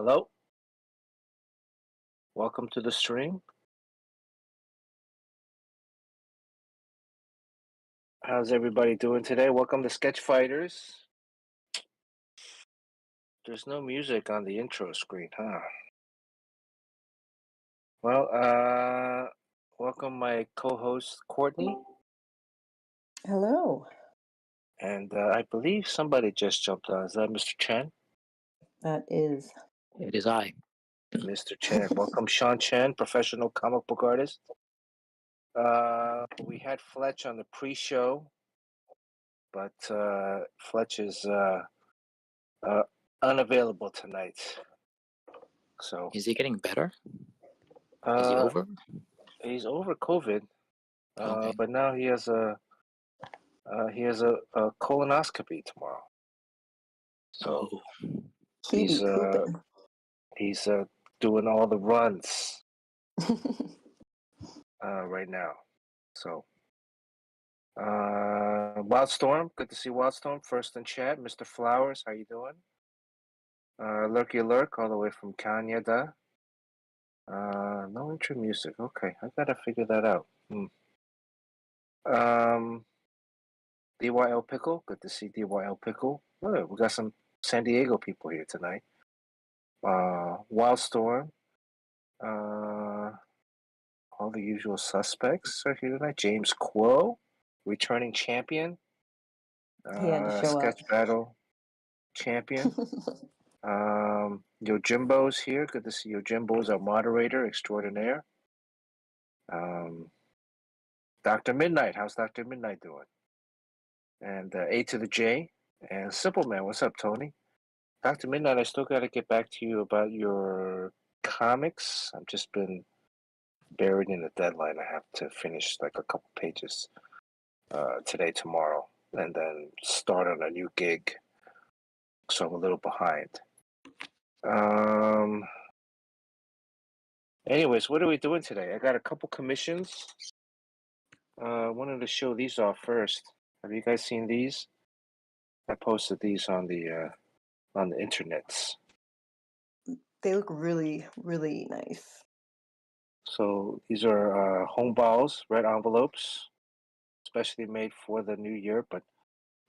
Hello, welcome to the stream. How's everybody doing today? Welcome to Sketch Fighters. There's no music on the intro screen, huh? Well, welcome my co-host Courtney, Hello, and I believe somebody just jumped on. Is that Mr. Chen? that is. It is I. Mr. Chen. Welcome, Sean Chen, professional comic book artist. We had Fletch on the pre-show, but Fletch is unavailable tonight. So Is he getting better? Is he uh, over? he's over COVID, Okay. but now he has a colonoscopy tomorrow. So Oh, He be pooping. he's doing all the runs right now. So Wildstorm, good to see Wildstorm first in chat. Mr. Flowers, how you doing? Lurky Lurk, all the way from Canada. No intro music. Okay, I gotta figure that out. DYL Pickle, good to see DYL Pickle. Oh, we got some San Diego people here tonight. Wildstorm, all the usual suspects are here tonight. James Quo, returning champion. He had to show Sketch up. Battle champion. Yojimbo's here. Good to see Yojimbo's our moderator extraordinaire. Dr. Midnight, how's Dr. Midnight doing? And A to the J. And Simple Man, what's up, Tony? Dr. Midnight, I still got to get back to you about your comics. I've just been buried in a deadline. I have to finish like a couple pages today, tomorrow, and then start on a new gig. So I'm a little behind. Anyways, what are we doing today? I got a couple commissions. Wanted to show these off first. Have you guys seen these? I posted these on the internets. They look really, really nice. So these are home balls, red envelopes, especially made for the new year, but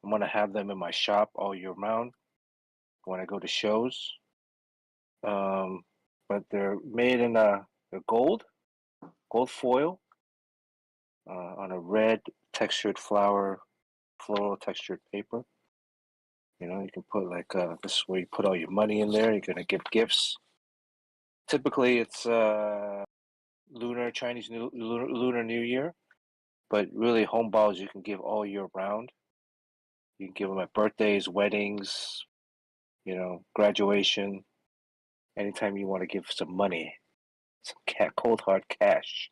I'm gonna have them in my shop all year round when I go to shows. But they're made in they're gold foil on a red textured floral textured paper. You know, you can put like this is where you put all your money in there. You're gonna give gifts. Typically, it's lunar New Year, but really home balls you can give all year round. You can give them at birthdays, weddings, you know, graduation, anytime you want to give some money, some cold hard cash.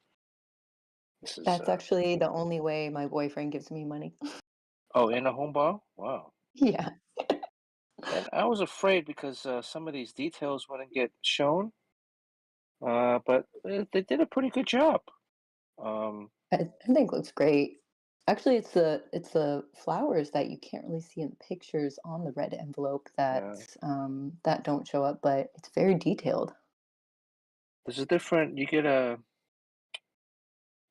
This is That's actually the only way my boyfriend gives me money. oh, in a home ball? Wow. Yeah. And I was afraid because some of these details wouldn't get shown, but they did a pretty good job. I think it looks great. Actually, it's the flowers that you can't really see in the pictures on the red envelope that that don't show up, but it's very detailed. There's a different. You get a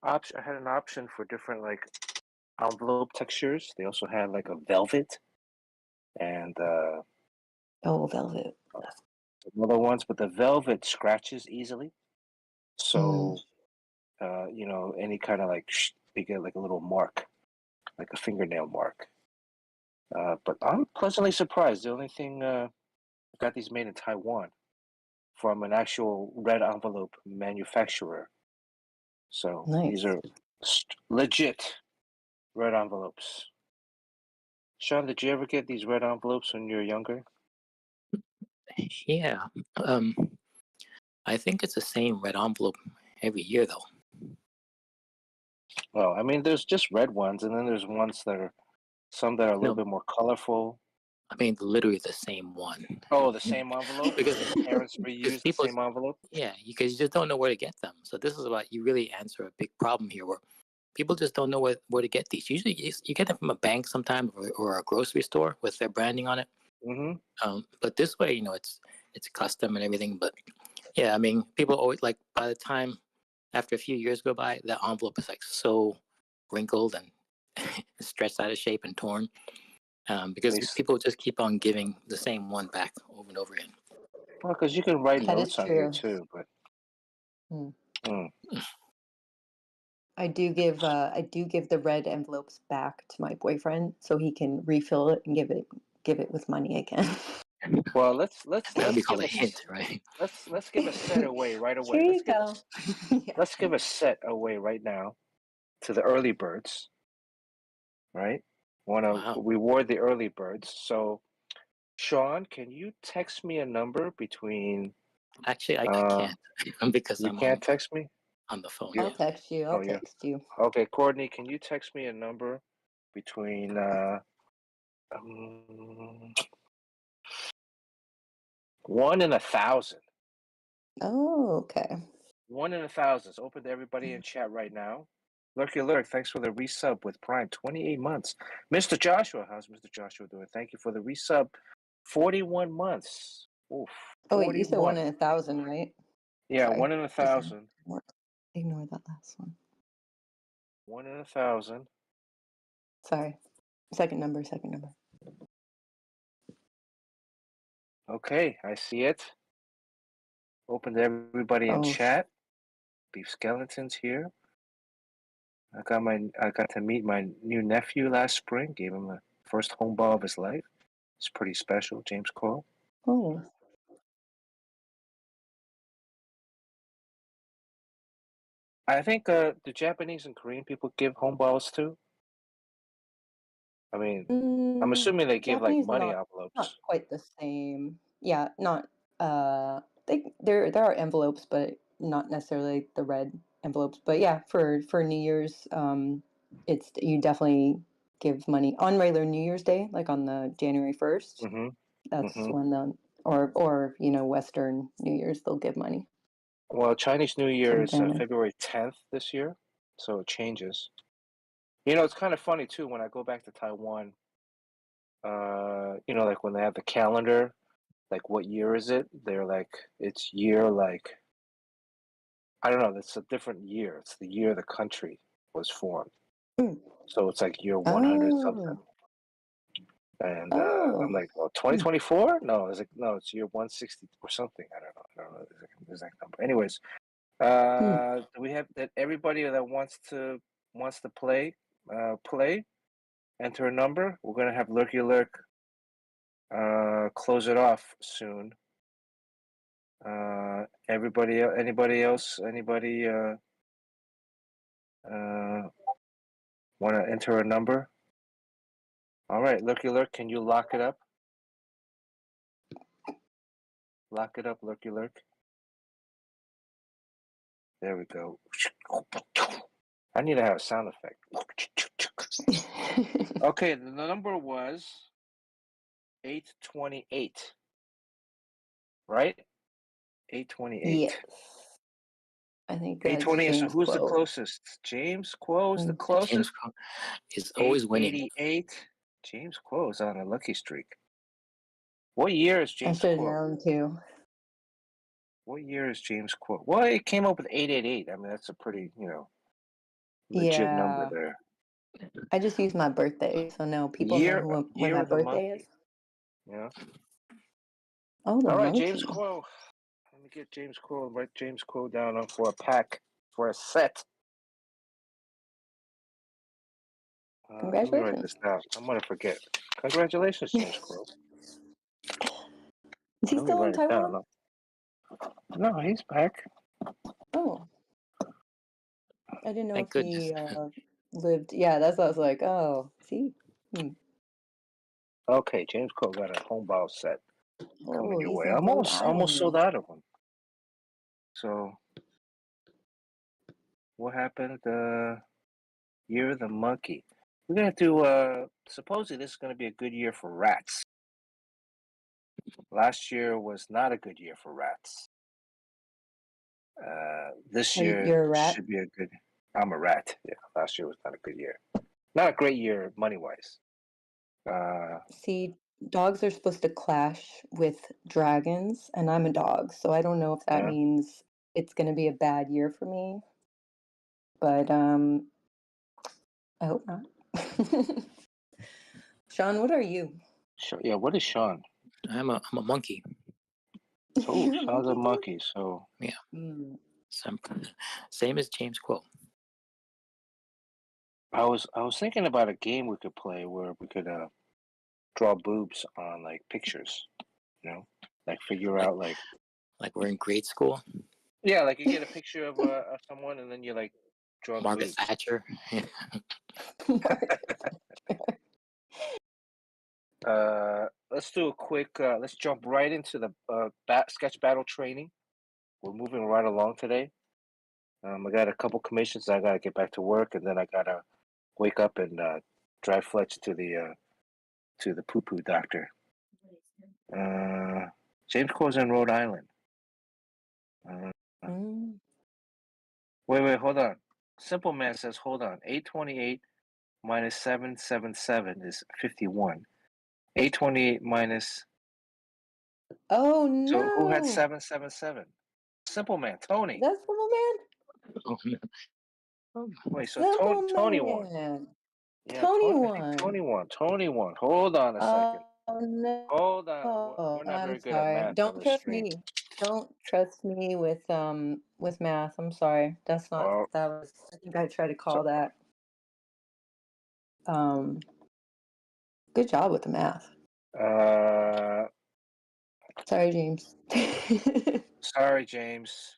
option. I had an option for different like envelope textures. They also had like a velvet and Oh, velvet. some other ones, but the velvet scratches easily. So you know, any kind of like you get like a little mark, like a fingernail mark. But I'm pleasantly surprised. The only thing I got these made in Taiwan from an actual red envelope manufacturer. So these Nice. are legit red envelopes. Sean, did you ever get these red envelopes when you were younger? yeah. I think it's the same red envelope every year, though. Well, I mean, there's just red ones, and then there's ones that are some that are a little bit more colorful. I mean, literally the same one. Oh, the same envelope? Because Parents reuse the same envelope? Yeah, because you just don't know where to get them. So this is what you really answer a big problem here, where people just don't know where to get these. Usually, you get them from a bank sometimes or a grocery store with their branding on it. Mm-hmm. But this way, you know, it's custom and everything. But yeah, I mean, people always like by the time after a few years go by, the envelope is like so wrinkled and stretched out of shape and torn because people just keep on giving the same one back over and over again. Well, because you can write That is notes on here true. too, but I do give the red envelopes back to my boyfriend so he can refill it and give it with money again. well, let's That'd be give called a a hint, right? let's give a set away right away. Here you go. Yeah. Let's give a set away right now to the early birds. Right? Want to Wow. reward the early birds. So, Sean, can you text me a number between? Actually, I can't because You I'm can't text me. on the phone. I'll Yeah. text you. I'll text you. Okay, Courtney, can you text me a number between 1 and 1,000? Oh, okay. 1 in 1,000. It's open to everybody in chat right now. Lurky Lurk, thanks for the resub with Prime. 28 months. Mr. Joshua, how's Mr. Joshua doing? Thank you for the resub. 41 months. Oof. Oh wait, you said 1 41. in 1,000, right? Yeah, Sorry. 1 in 1,000. Ignore that last one. 1 in 1,000. Sorry. Second number. Okay, I see it. Open to everybody in chat. Beef Skeletons here. I got to meet my new nephew last spring. Gave him the first home ball of his life. It's pretty special, James Cole. Oh. I think the Japanese and Korean people give home balls too. I mean, I'm assuming they give like Japanese money not envelopes. quite the same. Yeah, not there are envelopes, but not necessarily the red envelopes. But yeah, for New Year's, it's you definitely give money on regular New Year's Day, like on the January 1st. That's when or Western New Year's they'll give money. Well, Chinese New Year is February 10th this year, so it changes. It's kind of funny too when I go back to Taiwan. Like when they have the calendar, like what year is it? They're like it's year like I don't know. It's a different year. It's the year the country was formed. So it's like year 100 something. And I'm like, well, 2024? No, it's like no, it's year 160 or something. I don't know the exact number. Anyways, do we have that everybody that wants to play, enter a number. We're gonna have Lurky Lurk close it off soon. Anybody else? Anybody want to enter a number? All right, Lurky Lurk, can you lock it up? Lock it up, Lurky Lurk. There we go. I need to have a sound effect. Okay, the number was 828. Right? 828. Yes. I think that's 828. So James who's Quo. the closest? James Quo is the closest. James Quo is always winning. 888. James Quo is on a lucky streak. What year is James Quo? I should have known too. What year is James Quo? Well, it came up with 888. I mean, that's a pretty, legit number there. I just used my birthday, so now people know when my birthday is. Yeah. Oh, the all right, monkey. James Quo. Let me get James Quo. Write James Quo down for a pack, for a set. Congratulations. Let me write this down. I'm going to forget. Congratulations, James Quo. Is he still in Taiwan? No, he's back. Oh. I didn't know if he lived. Yeah, that's what I was like. Oh, see? Okay, James Quo got a home ball set coming your way. He's in Almost sold out of them. So, what happened? Year of the monkey. We're gonna do. Supposedly, this is gonna be a good year for rats. Last year was not a good year for rats. This year You're a rat? should be a good. I'm a rat. Yeah, last year was not a good year. Not a great year money wise. See, dogs are supposed to clash with dragons, and I'm a dog, so I don't know if that Yeah. means it's gonna be a bad year for me, but, I hope not. Sean, what are you? Yeah. What is Sean? I'm a monkey. Oh, You're a Sean's a monkey too? monkey. So Yeah. Mm. Same as James Quill. I was thinking about a game we could play where we could draw boobs on like pictures. You know, like figure Like out like we're in grade school. yeah, like you get a picture of someone and then you like draw the Margaret boobs. Thatcher. Margaret. Let's do a quick. Let's jump right into the sketch battle training. We're moving right along today. I got a couple commissions. I gotta get back to work, and then I gotta wake up and drive Fletch to the poo poo doctor. James Core's in Rhode Island. Uh, Mm. wait, hold on. Simple Man says, hold on. 828 minus 777 is 51. 828 minus. Oh, So who had no! 777? Simple Man, Tony. That's Simple Man? Oh, no. Wait, so Simple Tony won. Man! Yeah, Tony I think won! Tony won. Tony won. Hold on a second. Oh, no. Hold on. We're not I'm very good at sorry. math on Don't the trust stream. me. Don't trust me with math. I'm sorry. That's not Oh, that was I think I tried to so, call that. Um, Good job with the math. uh, Sorry, James. sorry, James.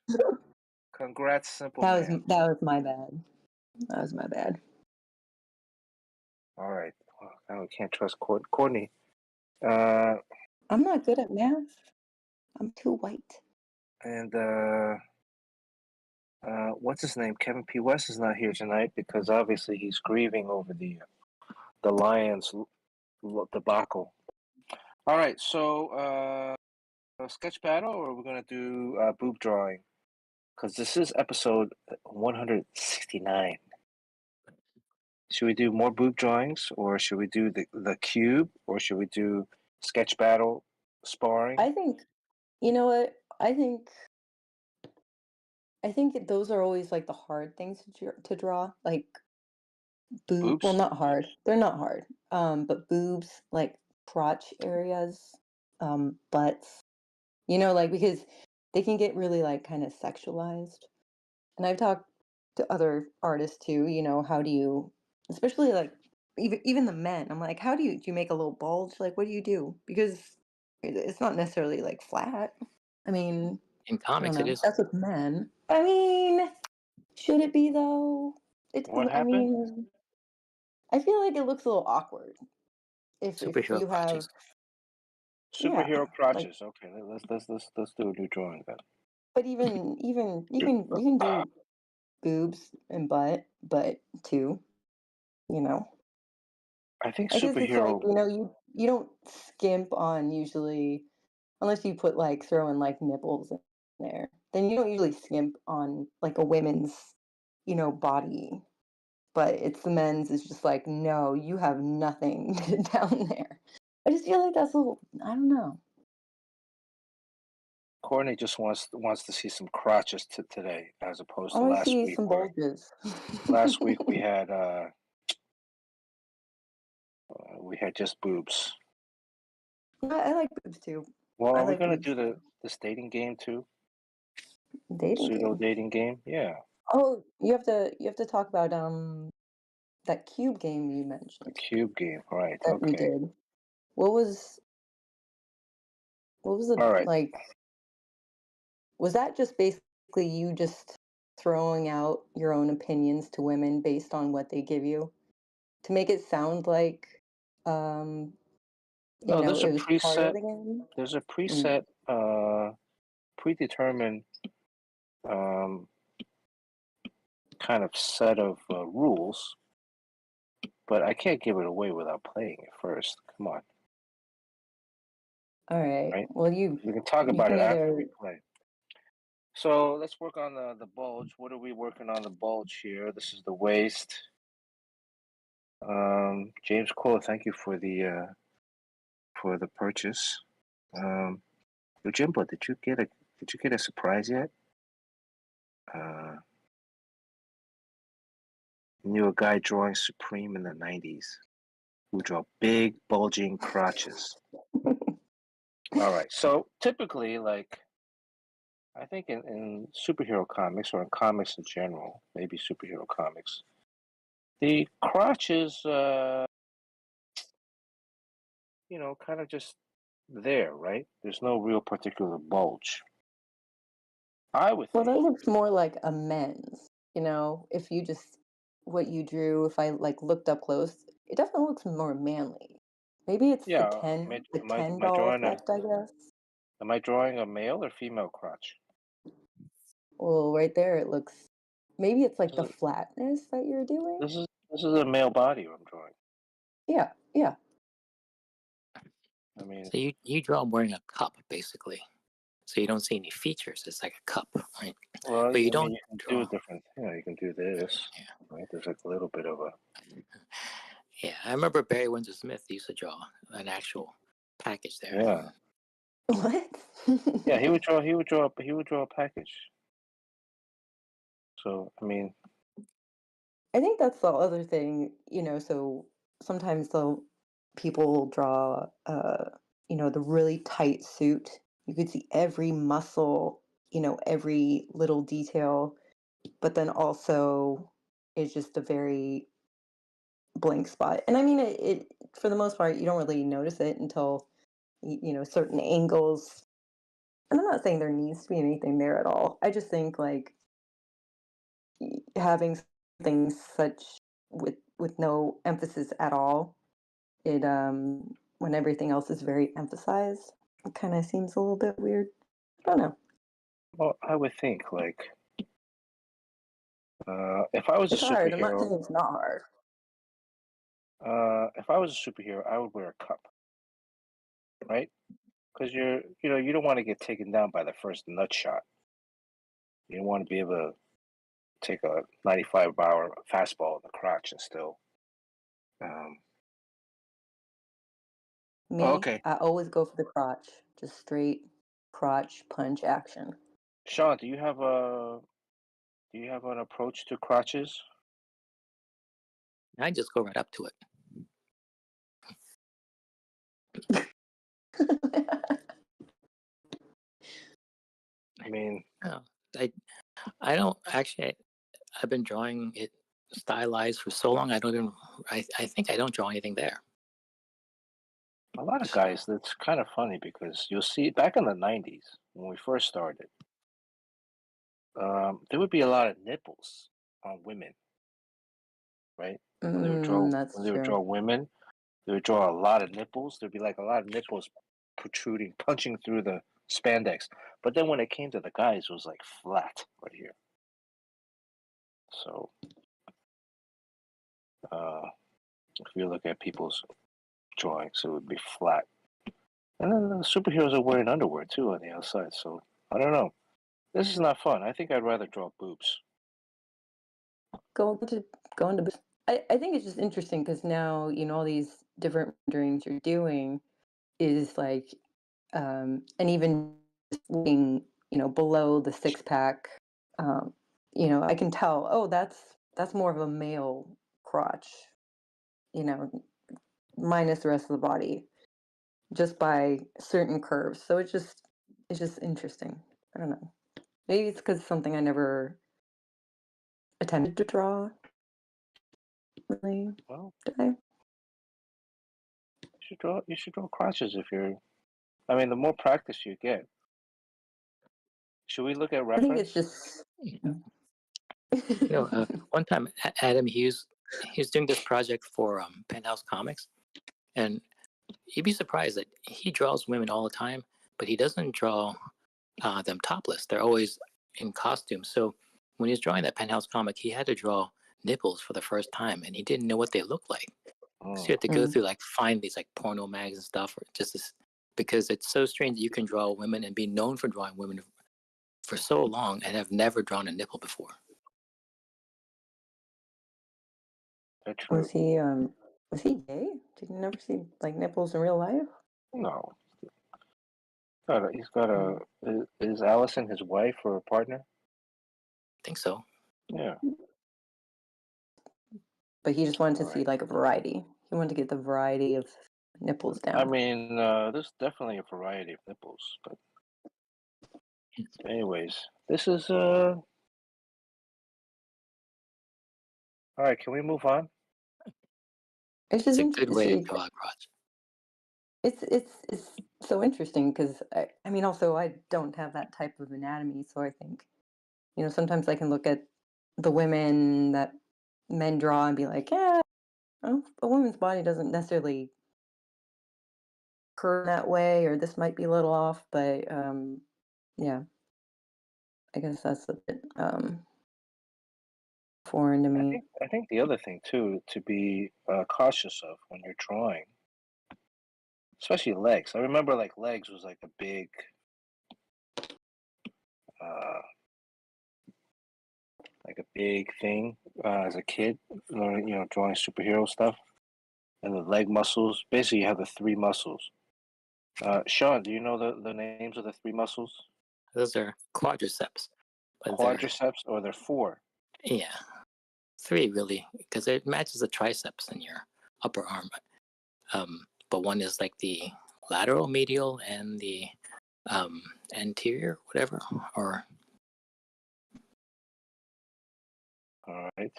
Congrats, Simple That was Man. that was my bad. That was my bad. All right. Well, now we can't trust Courtney. Uh, I'm not good at math. I'm too white. and what's his name? Kevin P. West is not here tonight because obviously he's grieving over the Lions debacle. All right. So, a sketch battle, or we're gonna do boob drawing because this is episode 169. Should we do more boob drawings, or should we do the cube, or should we do sketch battle sparring? I think you know what? Those are always like the hard things to draw. Like well, Boobs? not hard. They're not hard. But boobs, like crotch areas, butts. Like because they can get really like kind of sexualized. And I've talked to other artists too, how do you especially like even the men. I'm like, how do you make a little bulge? Like what do you do? Because it's not necessarily like flat. I mean, In I don't comics, it know. is. That's with men. I mean, should it be though? What I happened? mean, I feel like it looks a little awkward if Superhero you have crotches. yeah, Superhero like crotches. Okay, let's do a new drawing then. but even you can do boobs and butt, but too, you know. I think I guess it's like, superhero. you don't skimp on usually unless you put like throw in like nipples in there. Then you don't usually skimp on like a women's, body. But it's the men's is just like, no, you have nothing down there. I just feel like that's a little I don't know. Courtney just wants to see some crotches today, as opposed I to want to last see week, some where bulges. we had just boobs. I like boobs too. Well, I are we like gonna boobs do too. this dating game too? Dating Pseudo game. dating game? Yeah, Oh, you have to talk about that cube game you a mentioned cube game. Right. that we Okay. did. What was the All right. like was that just basically you just throwing out your own opinions to women based on what they give you to make it sound like um No, there's a it was part of preset. the game? There's a Mm. preset, predetermined um, kind of set of rules, but I can't give it away without playing it first. Come on, All right. right? Well, you We can talk you about can it after we either play. So let's work on the bulge. What are we working on the bulge here? This is the waist. James Cole, thank you for for the purchase. Jimbo, did you get a surprise yet? Knew a guy drawing Supreme in the 90s who draw big bulging crotches. All right. So typically, like, I think in superhero comics or in comics in general, maybe superhero comics, the crotch is, kind of just there, right? There's no real particular bulge. I would Well, think. that looks more like a men's. If you just what you drew, if I like looked up close, it definitely looks more manly. Maybe it's the Yeah. Ken the Am Ken I doll drawing effect, I guess. a male or female crotch? Well, right there it looks maybe it's like This the is flatness that you're doing. this is a male body I'm drawing. Yeah, yeah. I mean, So you draw him wearing a cup, basically. So you don't see any features. It's like a cup, right? well, But you I mean, don't you can do draw. a different. You can do this, Yeah. right? There's like a little bit of a. Yeah, I remember Barry Windsor Smith used to draw an actual package there. Yeah. What? Yeah, he would draw. He would draw. He would draw a package. So I mean, I think that's the other thing, so sometimes people will draw the really tight suit. You could see every muscle, every little detail, but then also it's just a very blank spot. And I mean it for the most part you don't really notice it until certain angles. And I'm not saying there needs to be anything there at all. I just think like having things such with no emphasis at all, it when everything else is very emphasized, it kind of seems a little bit weird. I don't know. well, I would think like, if I was a It's hard. I'm not superhero, saying it's not hard. if I was a superhero, I would wear a cup, right? Because you don't want to get taken down by the first nut shot. You want to be able to take a 95-hour fastball in the crotch and still. Um, Me, okay, I always go for the crotch, just straight crotch punch action. Sean, do you have an approach to crotches? I just go right up to it. I mean, No, I don't actually. I've been drawing it stylized for so long. I don't even. I think I don't draw anything there. a lot of guys. That's kind of funny because you'll see back in the '90s when we first started, there would be a lot of nipples on women, right? When That's they would draw true. women, they would draw a lot of nipples. There'd be like a lot of nipples protruding, punching through the spandex. But then when it came to the guys, it was like flat right here. So if you look at people's drawings, it would be flat. And then the superheroes are wearing underwear too on the outside. So I don't know. This is not fun. I think I'd rather draw boobs. Go to go into. I think it's just interesting because now all these different renderings you're doing is like, and even looking below the six pack, I can tell. Oh, that's more of a male crotch. You know, minus the rest of the body, just by certain curves. So it's just interesting. I don't know. Maybe it's because it's something I never attempted to draw. Really, Well, did I? you should draw crotches if you're. I mean, the more practice you get. Should we look at I think it's reference? just. One time Adam he was doing this project for Penthouse Comics, and you'd be surprised that he draws women all the time, but he doesn't draw them topless. They're always in costume. So when he was drawing that Penthouse comic, he had to draw nipples for the first time, and he didn't know what they looked like. So you Oh, have to go through like find these like porno mags and stuff, or just this, because it's so strange that you can draw women and be known for drawing women for so long and have never drawn a nipple before. that's Was true. he was he gay? Did you never see like nipples in real life? No, he's got a. Is Allison his wife or a partner? I think so. Yeah. But he just wanted to All see right. like a variety. He wanted to get the variety of nipples I down. mean, there's definitely a variety of nipples, but anyways, this is All right, can we move on? It's It's just a good way to see, go out crotch. it's so interesting because I mean also I don't have that type of anatomy, so I think sometimes I can look at the women that men draw and be like, yeah, a woman's body doesn't necessarily curve that way, or this might be a little off, but yeah, I guess that's a bit foreign to me. I think the other thing too to be cautious of when you're drawing, especially legs. I remember like legs was uh, like a big thing as a kid. Drawing superhero stuff and the leg muscles. Basically, you have the three muscles. Sean, do you know the names of the three muscles? Those are quadriceps, but they're Quadriceps, or they're four? yeah, three really, because it matches the triceps in your upper arm. But one is like the lateral medial and the anterior, whatever, or All right.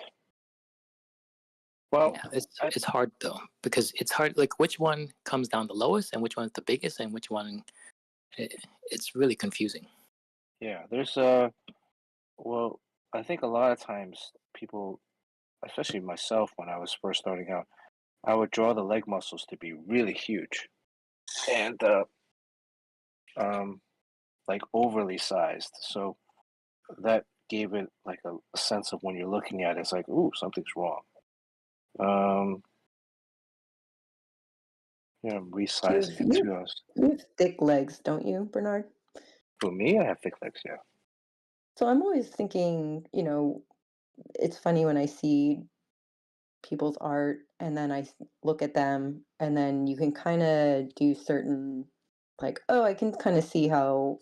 Well, yeah, it's hard though because it's hard. Like which one comes down the lowest and which one's the biggest and which one. It's really confusing. yeah, there's well, I think a lot of times people, especially myself when I was first starting out, I would draw the leg muscles to be really huge and um like overly sized. So that gave it like a sense of when you're looking at it, it's like, ooh, something's wrong. Um, yeah, I'm You resizing have, it you too. have, you have thick legs, don't you, Bernard? For me, I have thick legs. Yeah. So I'm always thinking, it's funny when I see people's art and then look at them and then you can kind of do certain like, oh, I can kind of see how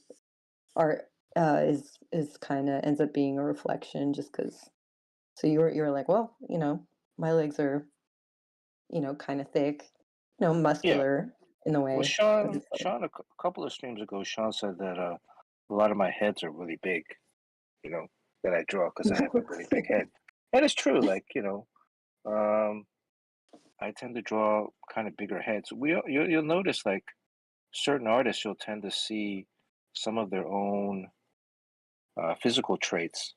art is kind of ends up being a reflection just because. So you're like, well, my legs are, kind of thick, Yeah. muscular in a Well, way. But it's like, Sean, a couple of streams ago, Sean said that a lot of my heads are really big. You know, that I draw because I have a really big head, and it's true. Like um, I tend to draw kind of bigger heads. You'll notice like certain artists, you'll tend to see some of their own physical traits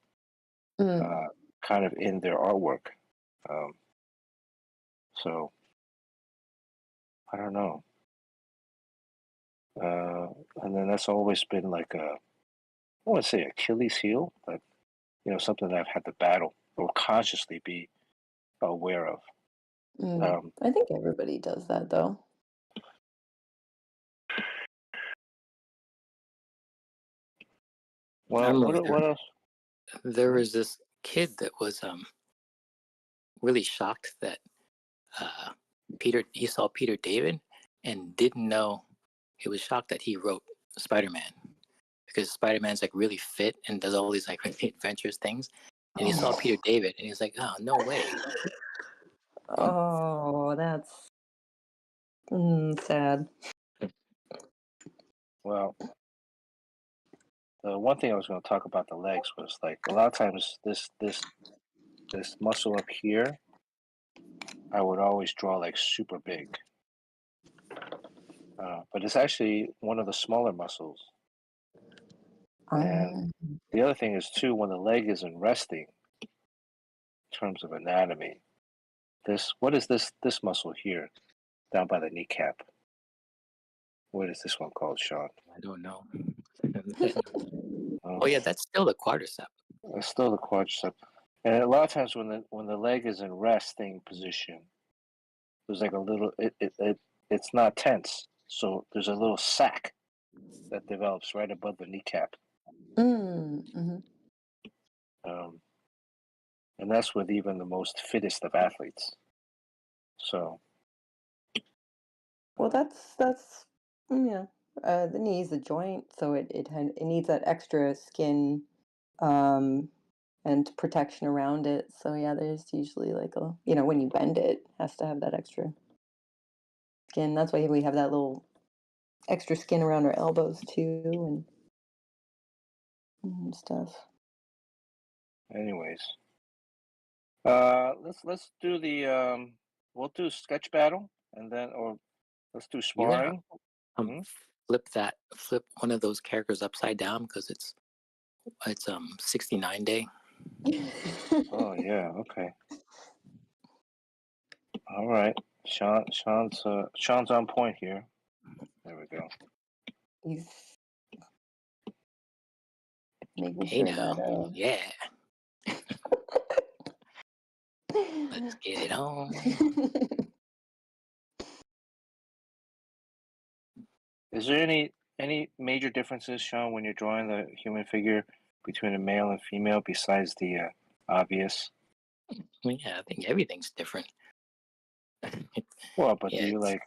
mm, uh, kind of in their artwork. Um, so I don't know. Uh, and then that's always been like I wouldn't say Achilles heel, but something that I've had to battle or consciously be aware of. I think everybody does that though. I Well, remember what else? there was this kid that was really shocked that uh, he saw Peter David and didn't know. He was shocked that he wrote Spider-Man because Spider-Man's like really fit and does all these like really adventurous things. And he saw Peter David and he's like, oh, no way. Oh, that's sad. Well, the one thing I was going to talk about the legs was like a lot of times this muscle up here, I would always draw like super big, but it's actually one of the smaller muscles. And Um, the other thing is too when the leg isn't resting in terms of anatomy. What is this muscle here down by the kneecap? What is this one called, Sean? I don't know. Oh, Oh yeah, that's still the quadricep. it's still the quadricep. And a lot of times when the leg is in resting position, there's like a little it's not tense, so there's a little sac that develops right above the kneecap, mhm. um, and that's with even the most fittest of athletes. So Well, that's Yeah. The knee is a joint, so it needs that extra skin, um, and protection around it. So yeah, there's usually like a when you bend it, has to have that extra skin. That's why we have that little extra skin around our elbows too, and stuff. Anyways, let's do the we'll do sketch battle and then or let's do You gotta sparring. um Hmm? flip one of those characters upside down because it's 69 day. Oh yeah, okay. All right. Sean's on point here. There we go. He's making Hey sure now, that yeah, let's get it on. Is there any major differences, Sean, when you're drawing the human figure between a male and female besides the obvious? Well, yeah, I think everything's different. Well, but do Yeah, you like?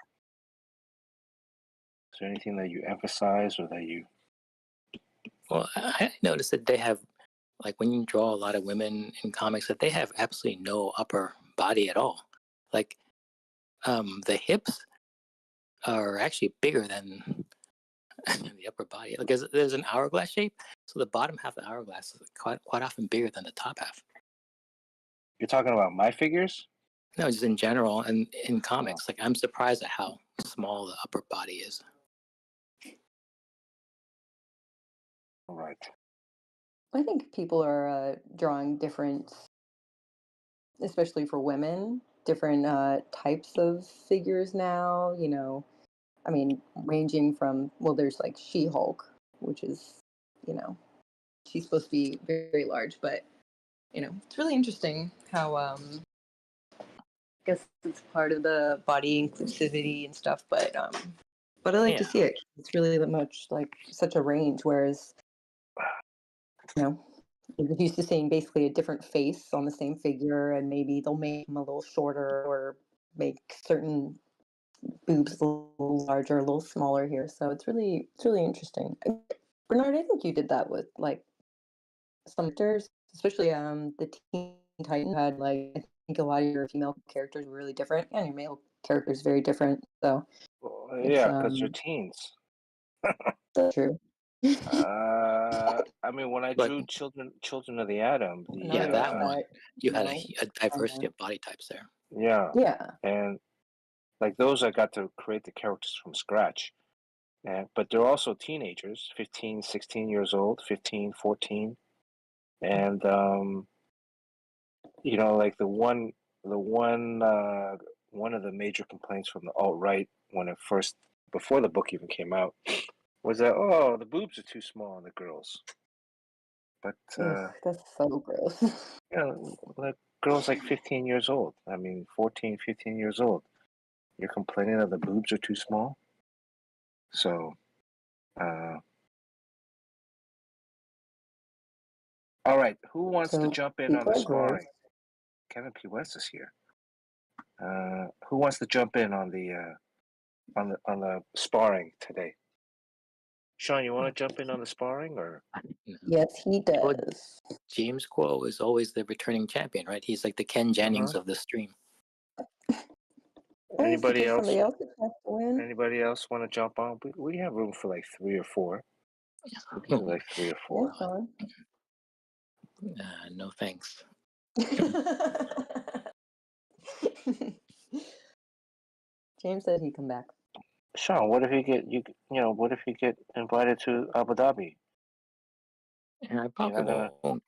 Is there anything that you emphasize or that you? well, I noticed that they have like when you draw a lot of women in comics that they have absolutely no upper body at all. Like the hips are actually bigger than the upper body. Like there's an hourglass shape, so the bottom half of the hourglass is quite often bigger than the top half. You're talking about my figures? No, just in general and in Oh, comics. Like I'm surprised at how small the upper body is. all right. I think people are drawing different, especially for women, different types of figures now. I mean, ranging from, well, there's like She Hulk, which is, you know, she's supposed to be very, very large, but, it's really interesting how, I guess it's part of the body inclusivity and stuff, but I like to Yeah, see it. It's really much like such a range, whereas, you know, you're used to seeing basically a different face on the same figure, and maybe they'll make them a little shorter or make certain boobs a little larger, a little smaller here. So it's really interesting. Bernard, I think you did that with like some characters, especially the Teen Titan had like I think a lot of your female characters were really different, and your male characters very different. So Well, it's yeah, because they're teens. so true. I mean, when I but drew Children of the Atom, the Now yeah, we that have one that, you had a diversity hormone. of body types there. yeah, Yeah. and like those, I got to create the characters from scratch. And but they're also teenagers, 15, 16 years old, 15, 14, and like one of the major complaints from the alt right when it first before the book even came out was that the boobs are too small on the girls, but Ugh, that's so gross. like girls like 15 years old. I mean, 14, 15 years old. You're complaining that the boobs are too small. So, uh, all right, who wants to So jump in on people the are gross. sparring? Kevin P. West is here. Who wants to jump in on the sparring today? Sean, you want to jump in on the sparring or? You know. Yes, he Well, does. James Quo is always the returning champion, right? He's like the Ken Uh-huh. Jennings of the stream. I was Anybody supposed else? somebody else would have to win. Anybody else want to jump on? We have room for like three or four. We can do like three or Yeah, four. Sean. No thanks. James said he'd come back. Sean, what if you get What if you get invited to Abu Dhabi? And I You're probably not gonna. won't.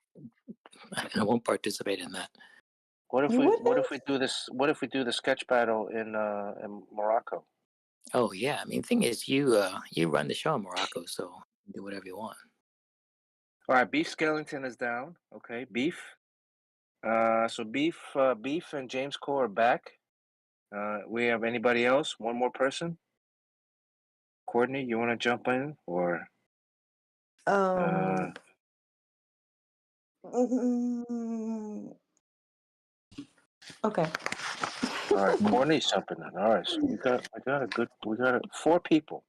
I won't participate in that. You wouldn't What if have? we do this? What if we do the sketch battle in Morocco? Oh yeah, I mean, the thing is, you run the show in Morocco, so do whatever you want. All right, Beef Skellington is down. Okay, Beef. So Beef and James Cole are back. We have anybody else? One more person? Courtney, you want to jump in or? Uh, Um. mm, okay. all right, Courtney's jumping in. All right, so we got four people.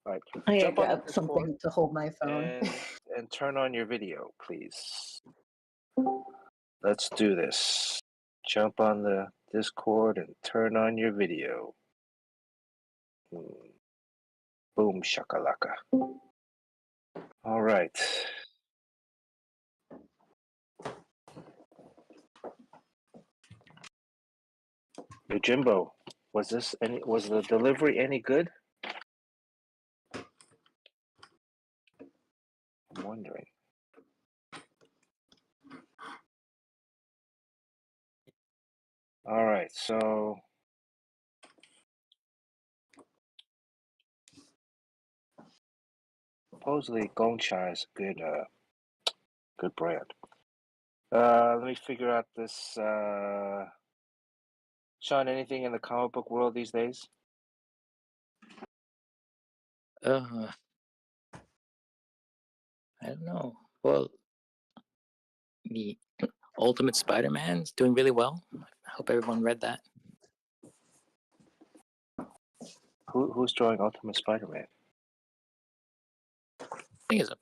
All right. I gotta Jump on the grab Discord something to hold my phone. and turn on your video, please. Let's do this. Jump on the Discord and turn on your video. Boom shakalaka. All right. Hey, Jimbo, was the delivery any good? I'm wondering. All right, so supposedly Gongcha is a good brand. Let me figure out this. Sean, anything in the comic book world these days? I don't know. Well, the Ultimate Spider-Man's doing really well. I hope everyone read that. Who's drawing Ultimate Spider-Man? I think it's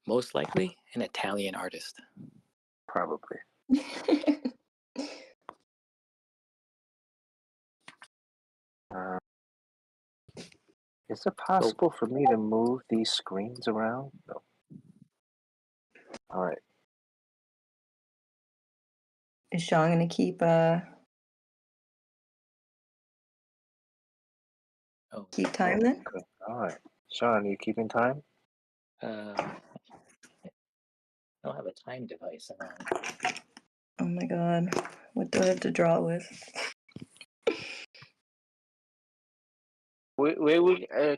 most likely an Italian artist. Probably. Is it possible for me to move these screens around? No. All right. Is Sean gonna keep keep time then? Okay. All right. Sean, you keeping time? I don't have a time device around. Oh my god. What do I have to draw with?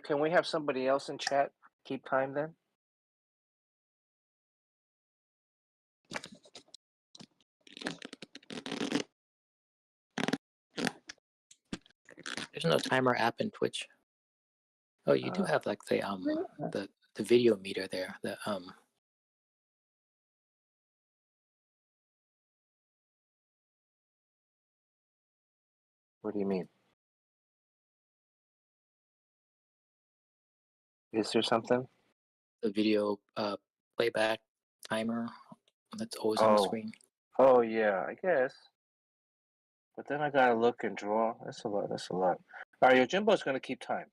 Can we have somebody else in chat keep time then? There's no timer app in Twitch. Oh, you do have like the video meter there. What do you mean? Is there something? The video playback timer that's always on the screen. Oh yeah, I guess. But then I gotta look and draw. That's a lot. All right, your Jimbo's gonna keep time.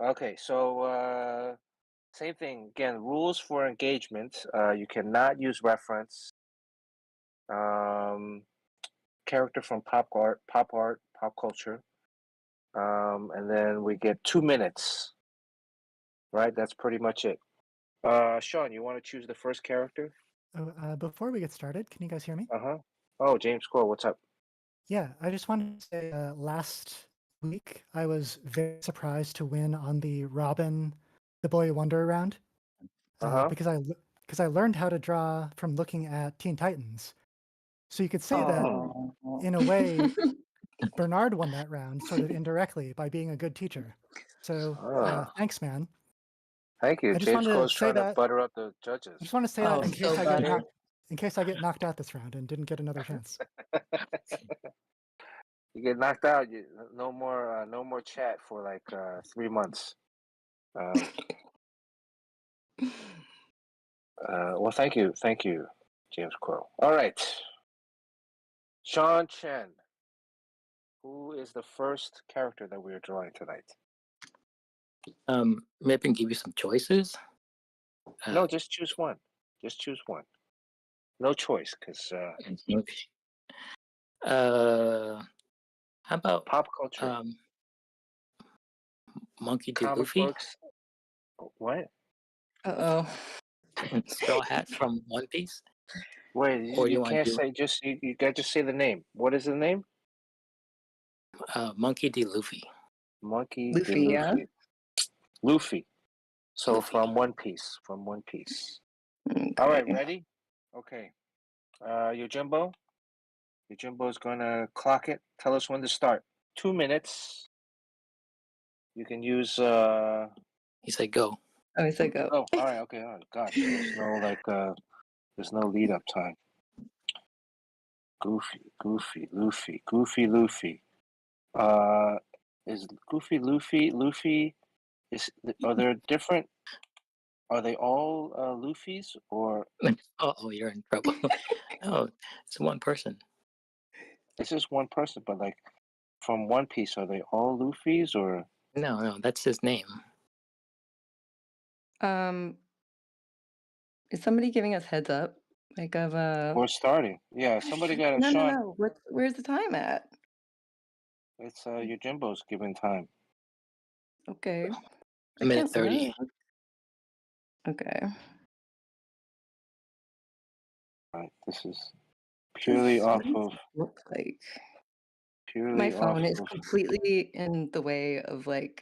Okay, so same thing again. Rules for engagement. You cannot use reference. Character from pop culture. And then we get 2 minutes. Right, that's pretty much it. Sean, you want to choose the first character? Before we get started, can you guys hear me? Oh, James Cole, what's up? Yeah, I just wanted to say last week I was very surprised to win on the Robin, the Boy Wonder round because I learned how to draw from looking at Teen Titans. So you could say that in a way, Bernard won that round sort of indirectly by being a good teacher. So thanks, man. Thank you. James Cole's trying to butter up the judges. I just want to say that in case I get knocked out this round and didn't get another chance. You get knocked out, no more chat for like 3 months. Well, thank you, James Crow. All right, Sean Chen. Who is the first character that we are drawing tonight? Maybe I can give you some choices. No, just choose one. No choice, because. How about pop culture? Monkey D. Comic Luffy? Books. What? Straw Hat from One Piece. Wait, you can't say you got to say the name. What is the name? Monkey D. Luffy. Monkey Luffy, D. Luffy. yeah. Luffy. So Luffy. from One Piece. Okay. All right, ready? Okay. Your Jimbo is gonna clock it. Tell us when to start. 2 minutes. You can use. He said go. Oh, he said go. Oh, all right. Okay. Oh gosh, there's no lead up time. Goofy. Is Goofy Luffy Are there different? Are they all Luffy's or? Oh, you're in trouble. Oh, it's one person. It's just one person, but like from One Piece, are they all Luffy's or? No, that's his name. Is somebody giving us heads up? Like of We're starting. Yeah, somebody got a No, Sean. no. Where's the time at? It's your Jimbo's giving time. Okay. I Minute can't 30. look. Okay. Right. This is purely off of. Looks like Purely my off phone is of. completely in the way of like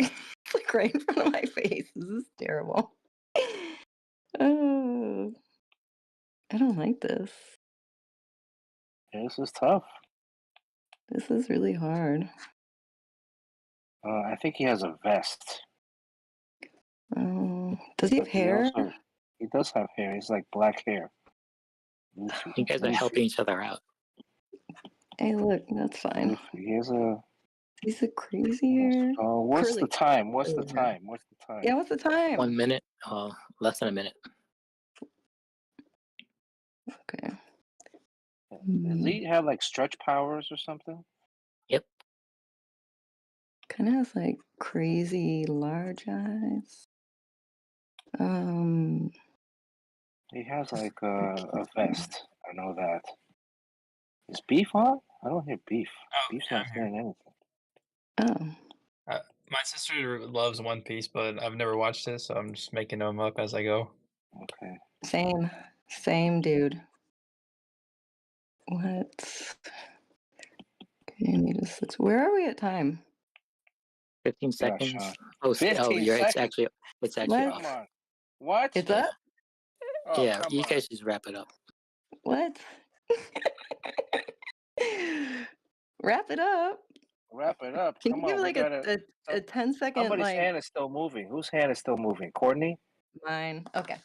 like right in front of my face. This is terrible. Oh, I don't like this. Yeah, this is tough. This is really hard. I think he has a vest. Does he have But hair? He does have hair. He's like black hair. Luffy. You guys are helping each other out. Hey, look, that's fine. Luffy. He's a crazier. What's the time? What's the curly hair. time? What's the time? Yeah, what's the time? 1 minute. Less than a minute. Okay. Does he have like stretch powers or something? Yep. Kind of has like crazy large eyes. He has like a vest. I know that. Is Beef on? I don't hear Beef. Oh, Beef's yeah, not I'm saying anything. Oh. My sister loves One Piece, but I've never watched it, so I'm just making them up as I go. Okay. Same, dude. What? Okay, where are we at time? 15 Yeah, seconds. Sean. Oh, 15 yeah. It's seconds? actually What? off. Come on. What? It's Yeah. up? Oh, Yeah, come you on. guys just wrap it up. What? Wrap it up. Wrap it up. Can Come you give on. like a 10-second Somebody's like hand is still moving. Whose hand is still moving? Courtney? mine? Okay.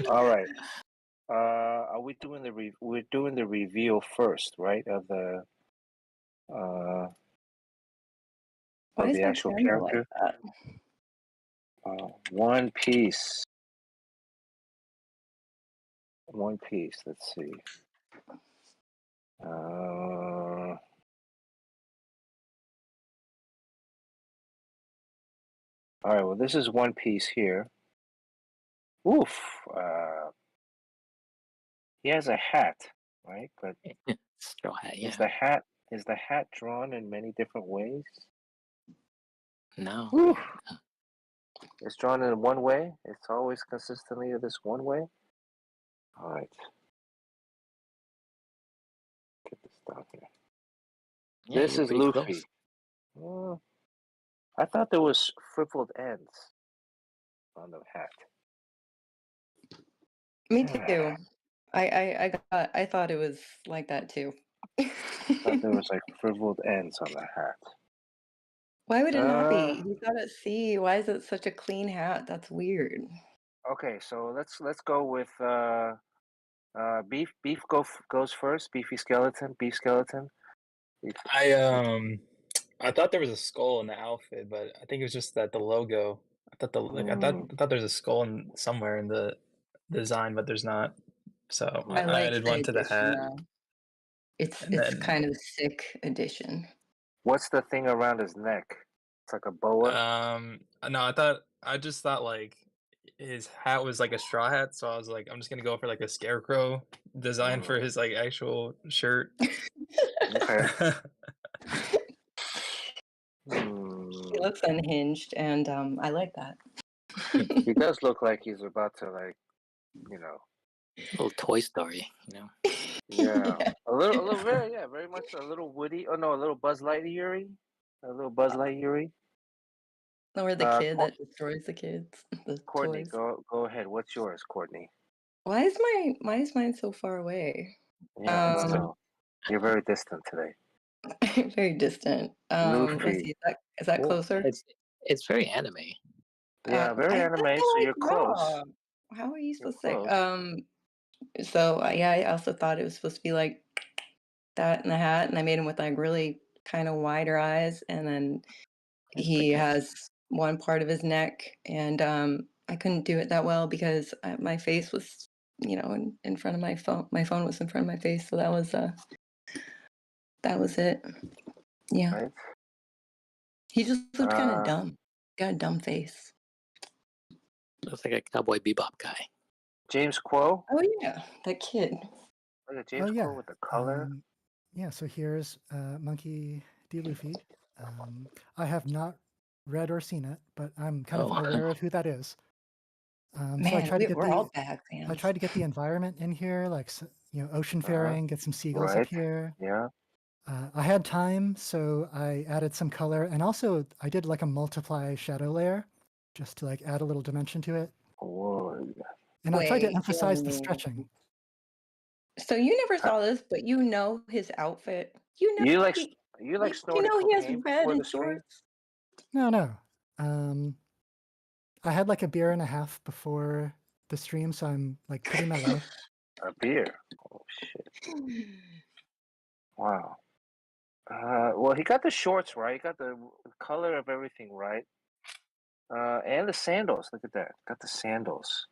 All right. Are we doing we're doing the reveal first, right? Of the Why of is the my actual camera like character. that? One Piece. One Piece. Let's see. All right. Well, this is One Piece here. Oof. He has a hat, right? But Straw hat, yeah. is the hat drawn in many different ways? No. Oof. It's drawn in one way. It's always consistently this one way. All right. Get this down here. Yeah, This you're is pretty Luffy. close. I thought there was frivoled ends on the hat. Me too. I thought it was like that too. I thought there was like frivoled ends on the hat. Why would it not be? He's out at sea. Why is it such a clean hat? That's weird. Okay, so let's go with Beef. Beef goes first. Beefy skeleton. Beef skeleton. I thought there was a skull in the outfit, but I think it was just that the logo. I thought there's a skull somewhere in the design, but there's not. So I like added the one to the addition, hat. though. It's then, kind of a sick addition. What's the thing around his neck? It's like a boa. No, I just thought like his hat was like a straw hat, so I was like, I'm just gonna go for like a scarecrow design for his like actual shirt. Okay. He looks unhinged, and I like that. He does look like he's about to like, you know. A little Toy Story, Yeah. A little, very much a little Woody. Oh no, a little Buzz Lightyear. A little Buzz Lightyear. Or the kid that destroys the kids, the Courtney, toys. go ahead. What's yours, Courtney? Why is mine so far away? Yeah, I don't know. You're very distant today. Very distant. Let's see. Is that closer? It's very anime. Yeah, very anime. So you're close. How are you supposed to say? So yeah, I also thought it was supposed to be like that in the hat, and I made him with like really kind of wider eyes, and then He has one part of his neck, and I couldn't do it that well because my face was, in front of my phone. My phone was in front of my face, so that was it. Yeah. Right. He just looked kind of dumb. Got a dumb face. Looks like a Cowboy Bebop guy. James Quo. Oh yeah, that kid. Look at James Quo with the color. Yeah, so here's Monkey D. Luffy. I have not read or seen it, but I'm kind of aware of who that is. Man, so I tried to get we're all bad fans. I tried to get the environment in here, like ocean faring, get some seagulls up here. Yeah. I had time, so I added some color, and also I did like a multiply shadow layer, just to like add a little dimension to it. Whoa. And I tried to emphasize the stretching. So you never saw this, but you know his outfit. You know You like he snorted he has cocaine red before in the stream? shorts. No. I had like a beer and a half before the stream, so I'm like pretty mellow. A beer. Oh shit. Wow. Well, he got the shorts right. He got the color of everything right. And the sandals. Look at that. Got the sandals.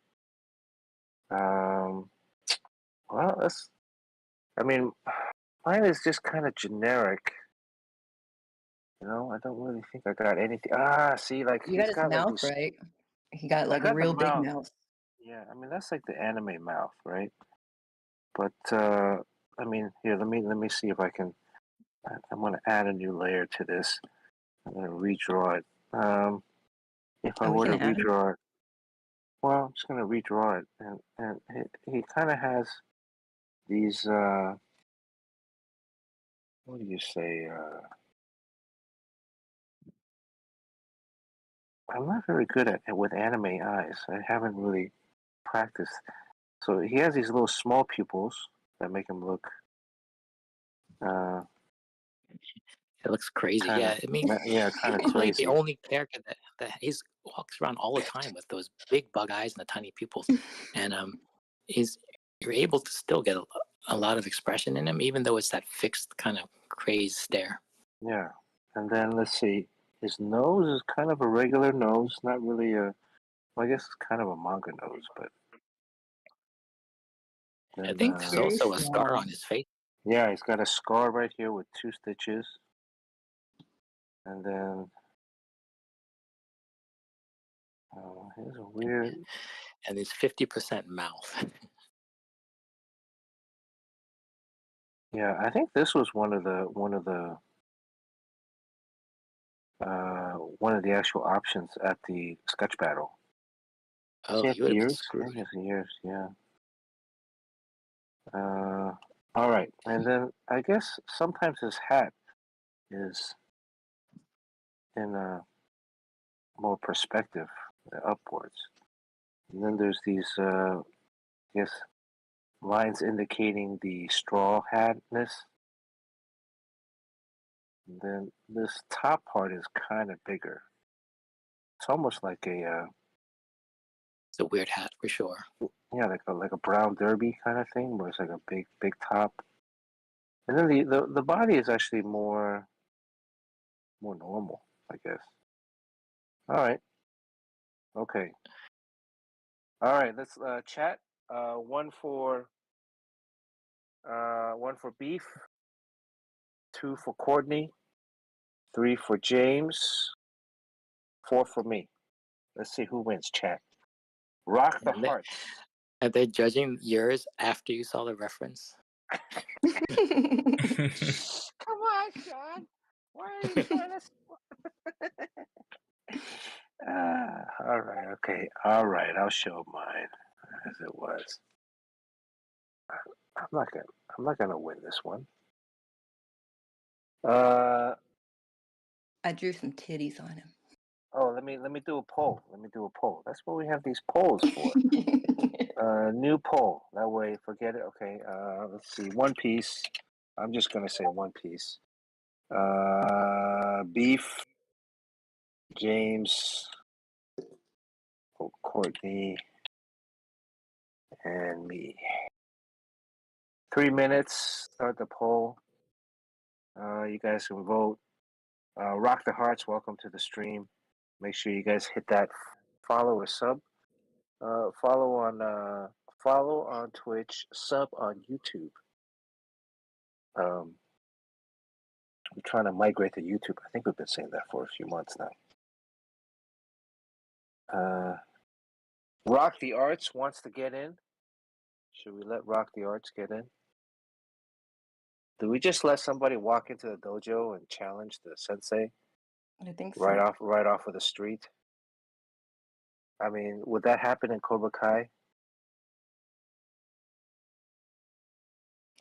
Well, mine is just kind of generic. I don't really think I got anything. See, like You he's got his got like mouth these. right. He got like I a got the real big mouth. mouth. Yeah, that's like the anime mouth, right? But here, let me see if I can. I'm gonna add a new layer to this. I'm gonna redraw it. If I were to redraw it, well, I'm just gonna redraw it, and he kind of has these. What do you say? I'm not very good at with anime eyes. I haven't really practiced. So he has these little small pupils that make him look. It looks crazy. Kinda, kind of he's crazy. like the only character that walks around all the time with those big bug eyes and the tiny pupils, and you're able to still get a lot of expression in him, even though it's that fixed kind of crazed stare. Yeah, and then let's see. His nose is kind of a regular nose, not really a. Well, I guess it's kind of a manga nose, but. Then, I think there's also a scar on his face. Yeah, he's got a scar right here with 2 stitches. And then. Oh, here's a weird. And his 50% mouth. Yeah, I think this was one of the actual options at the sketch battle. Oh, you would have been screwed. Years, yeah. All right, and then I guess sometimes his hat is in a more perspective, upwards. And then there's these, I guess, lines indicating the straw hatness. And then this top part is kind of bigger. It's almost like a. It's a weird hat for sure. Yeah, like a brown derby kind of thing, where it's like a big top. And then the body is actually more normal, I guess. All right. Okay. All right. Let's chat. One for Beef. 2 for Courtney. 3 for James. 4 for me. Let's see who wins. Chat. Rock the hearts. Are they judging yours after you saw the reference? Come on, Sean. Why are you trying to? All right. Okay. All right. I'll show mine as it was. I'm not gonna win this one. I drew some titties on him. Oh, let me do a poll. That's what we have these polls for. New poll. That way, forget it. Okay. Let's see. One Piece. I'm just gonna say One Piece. Beef. James. Courtney. And me. 3 minutes. Start the poll. You guys can vote. Rock the Hearts, welcome to the stream. Make sure you guys hit that follow or sub. Follow on Twitch, sub on YouTube. We're trying to migrate to YouTube. I think we've been saying that for a few months now. Rock the Arts wants to get in. Should we let Rock the Arts get in? Do we just let somebody walk into the dojo and challenge the sensei? I think so. Right off of the street. I mean, would that happen in Cobra Kai?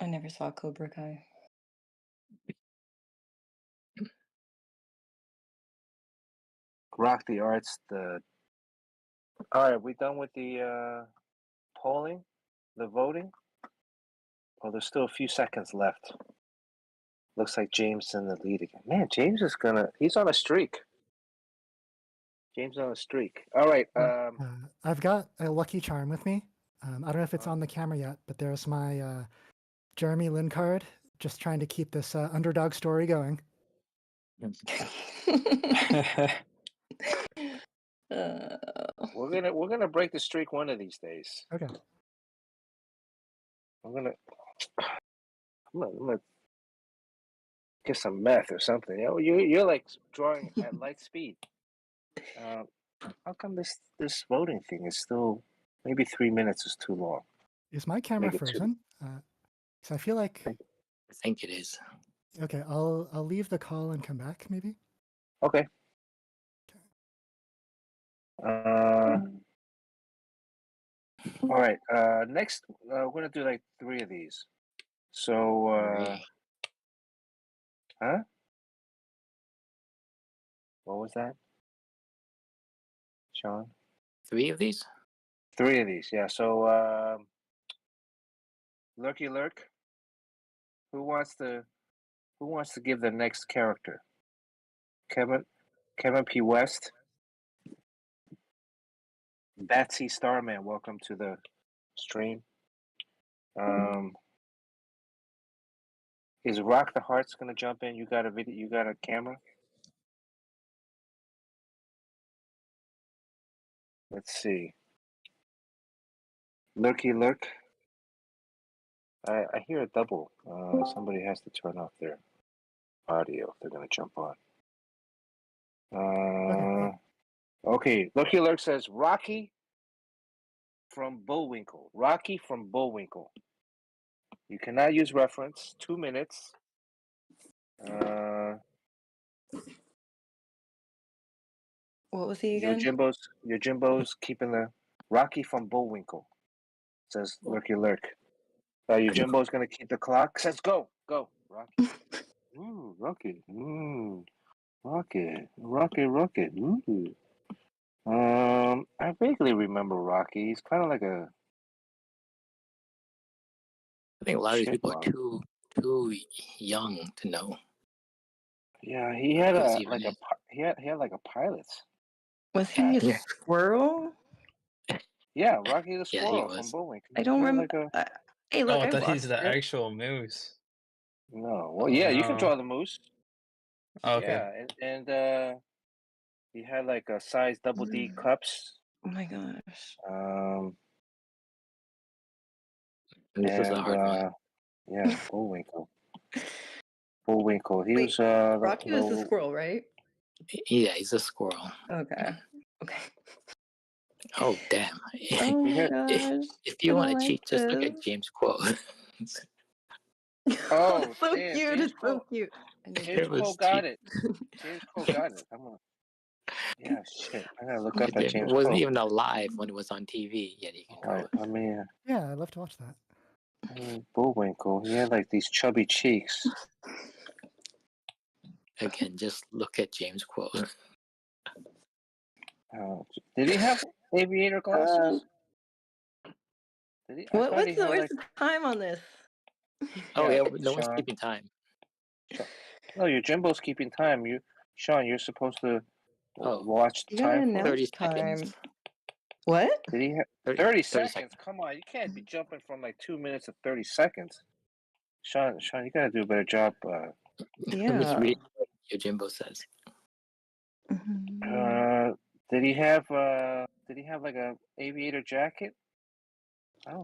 I never saw Cobra Kai. Rock the Arts. All right, we done with the polling, the voting? Well, there's still a few seconds left. Looks like James in the lead again. Man, James is he's on a streak. James on a streak. All right. I've got a Lucky Charm with me. I don't know if it's on the camera yet, but there's my Jeremy Lin card. Just trying to keep this underdog story going. We're gonna break the streak one of these days. Okay. I'm gonna get some meth or something. You're like drawing at light speed. How come this voting thing is still maybe 3 minutes is too long? Is my camera frozen? So I feel like I think it is. Okay, I'll leave the call and come back maybe. Okay. All right. Next, we're gonna do like 3 of these. So, huh? What was that, Sean? 3 of these? 3 of these, yeah. So, Lurky Lurk. Who wants to give the next character? Kevin P. West. Batsy Starman, welcome to the stream. Is Rock the Hearts gonna jump in? You got a video? You got a camera? Let's see. Lurky Lurk. I hear a double. Somebody has to turn off their audio if they're gonna jump on. Okay. Lurky Lurk says Rocky from Bullwinkle. Rocky from Bullwinkle. You cannot use reference. 2 minutes. What was he again? Your Jimbo's keeping the Rocky from Bullwinkle. Says Lurky Lurk. Your Jimbo's gonna keep the clock. Says go, Rocky. Ooh, Rocky. Rocky. Ooh. I vaguely remember Rocky. He's kind of like a. I think a lot of these people are too young to know. Yeah, he had he had like a pilot's. Was he a squirrel? Yeah, Rocky the Yeah, Squirrel from Bullwinkle. I don't remember. Hey, look, I thought he's the actual moose. No, well, yeah, you can draw the moose. Oh, okay. Yeah, and he had like a size double D cups. Oh my gosh. This was a hard one. Yeah, Bullwinkle. Bullwinkle. He was Rocky was the squirrel, right? Yeah, he's a squirrel. Okay. Oh damn! Oh my gosh! If you want to cheat, just look at James' quote. Oh, it's so damn, cute! It's so cute. James Cole got it. James Cole got it. Yeah, shit. I gotta look up at James Cole. Wasn't even alive when it was on TV. Yet he can call it. I mean, yeah, I'd love to watch that. Bullwinkle. He had like these chubby cheeks. Again, just look at James' quote. Did he have aviator glasses? What's the time on this? Oh yeah, no one's keeping time. No, your Jimbo's keeping time. Sean, you're supposed to watch the time. 30 seconds. What? Did he have 30 seconds? Come on, you can't be jumping from like 2 minutes to 30 seconds. Sean, you gotta do a better job. Yeah. Yojimbo says. Did he have like a aviator jacket?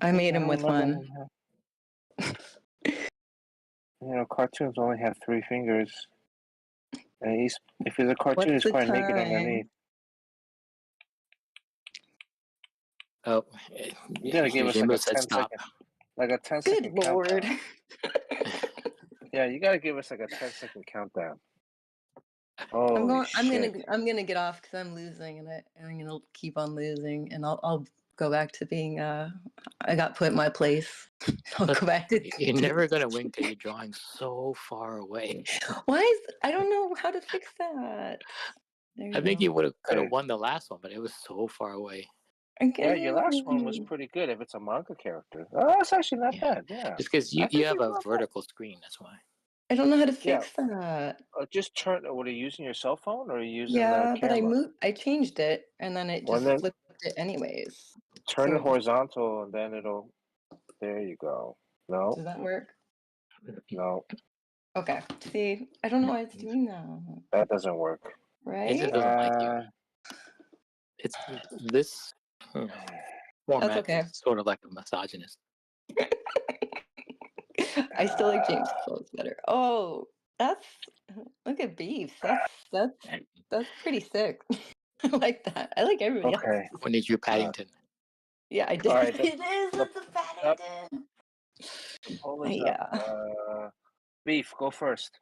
I made him with remember one. Cartoons only have 3 fingers. And if he's a cartoon, What's he's the quite naked time? underneath. Oh, You gotta give us like Yojimbo a said 10 stop. second, like a 10 Good second Lord. countdown. Yeah, you gotta give us like a 10-second countdown. Holy shit! I'm gonna get off because I'm losing, and I'm gonna keep on losing, and I'll go back to being I got put in my place. I'll But go back to. you're never gonna win because you're drawing so far away. Why is I don't know how to fix that. There I think you could Hey. have won the last one, but it was so far away. Yeah, your last one was pretty good if it's a manga character. Oh, that's actually not bad. Yeah, It's because I you think have you're a not bad. vertical screen. That's why. I don't know how to fix that. Just turn. What are you using your cell phone or are you using Yeah, the but camera? I changed it, and then it Well, just then flipped it anyways. turn So it horizontal, and then it'll. There you go. No, does that work? no, Okay. See, I don't know why it's doing that. that doesn't work. Right? It just doesn't like you. It's this format okay. is sort of like a misogynist. I still like James' clothes better. Oh, look at Beefs. That's pretty sick. I like that. I like everybody Okay. else. When they drew Paddington. Yeah, I did. All right, It is it's a Paddington. The poll is Yeah. up. Beef, go first.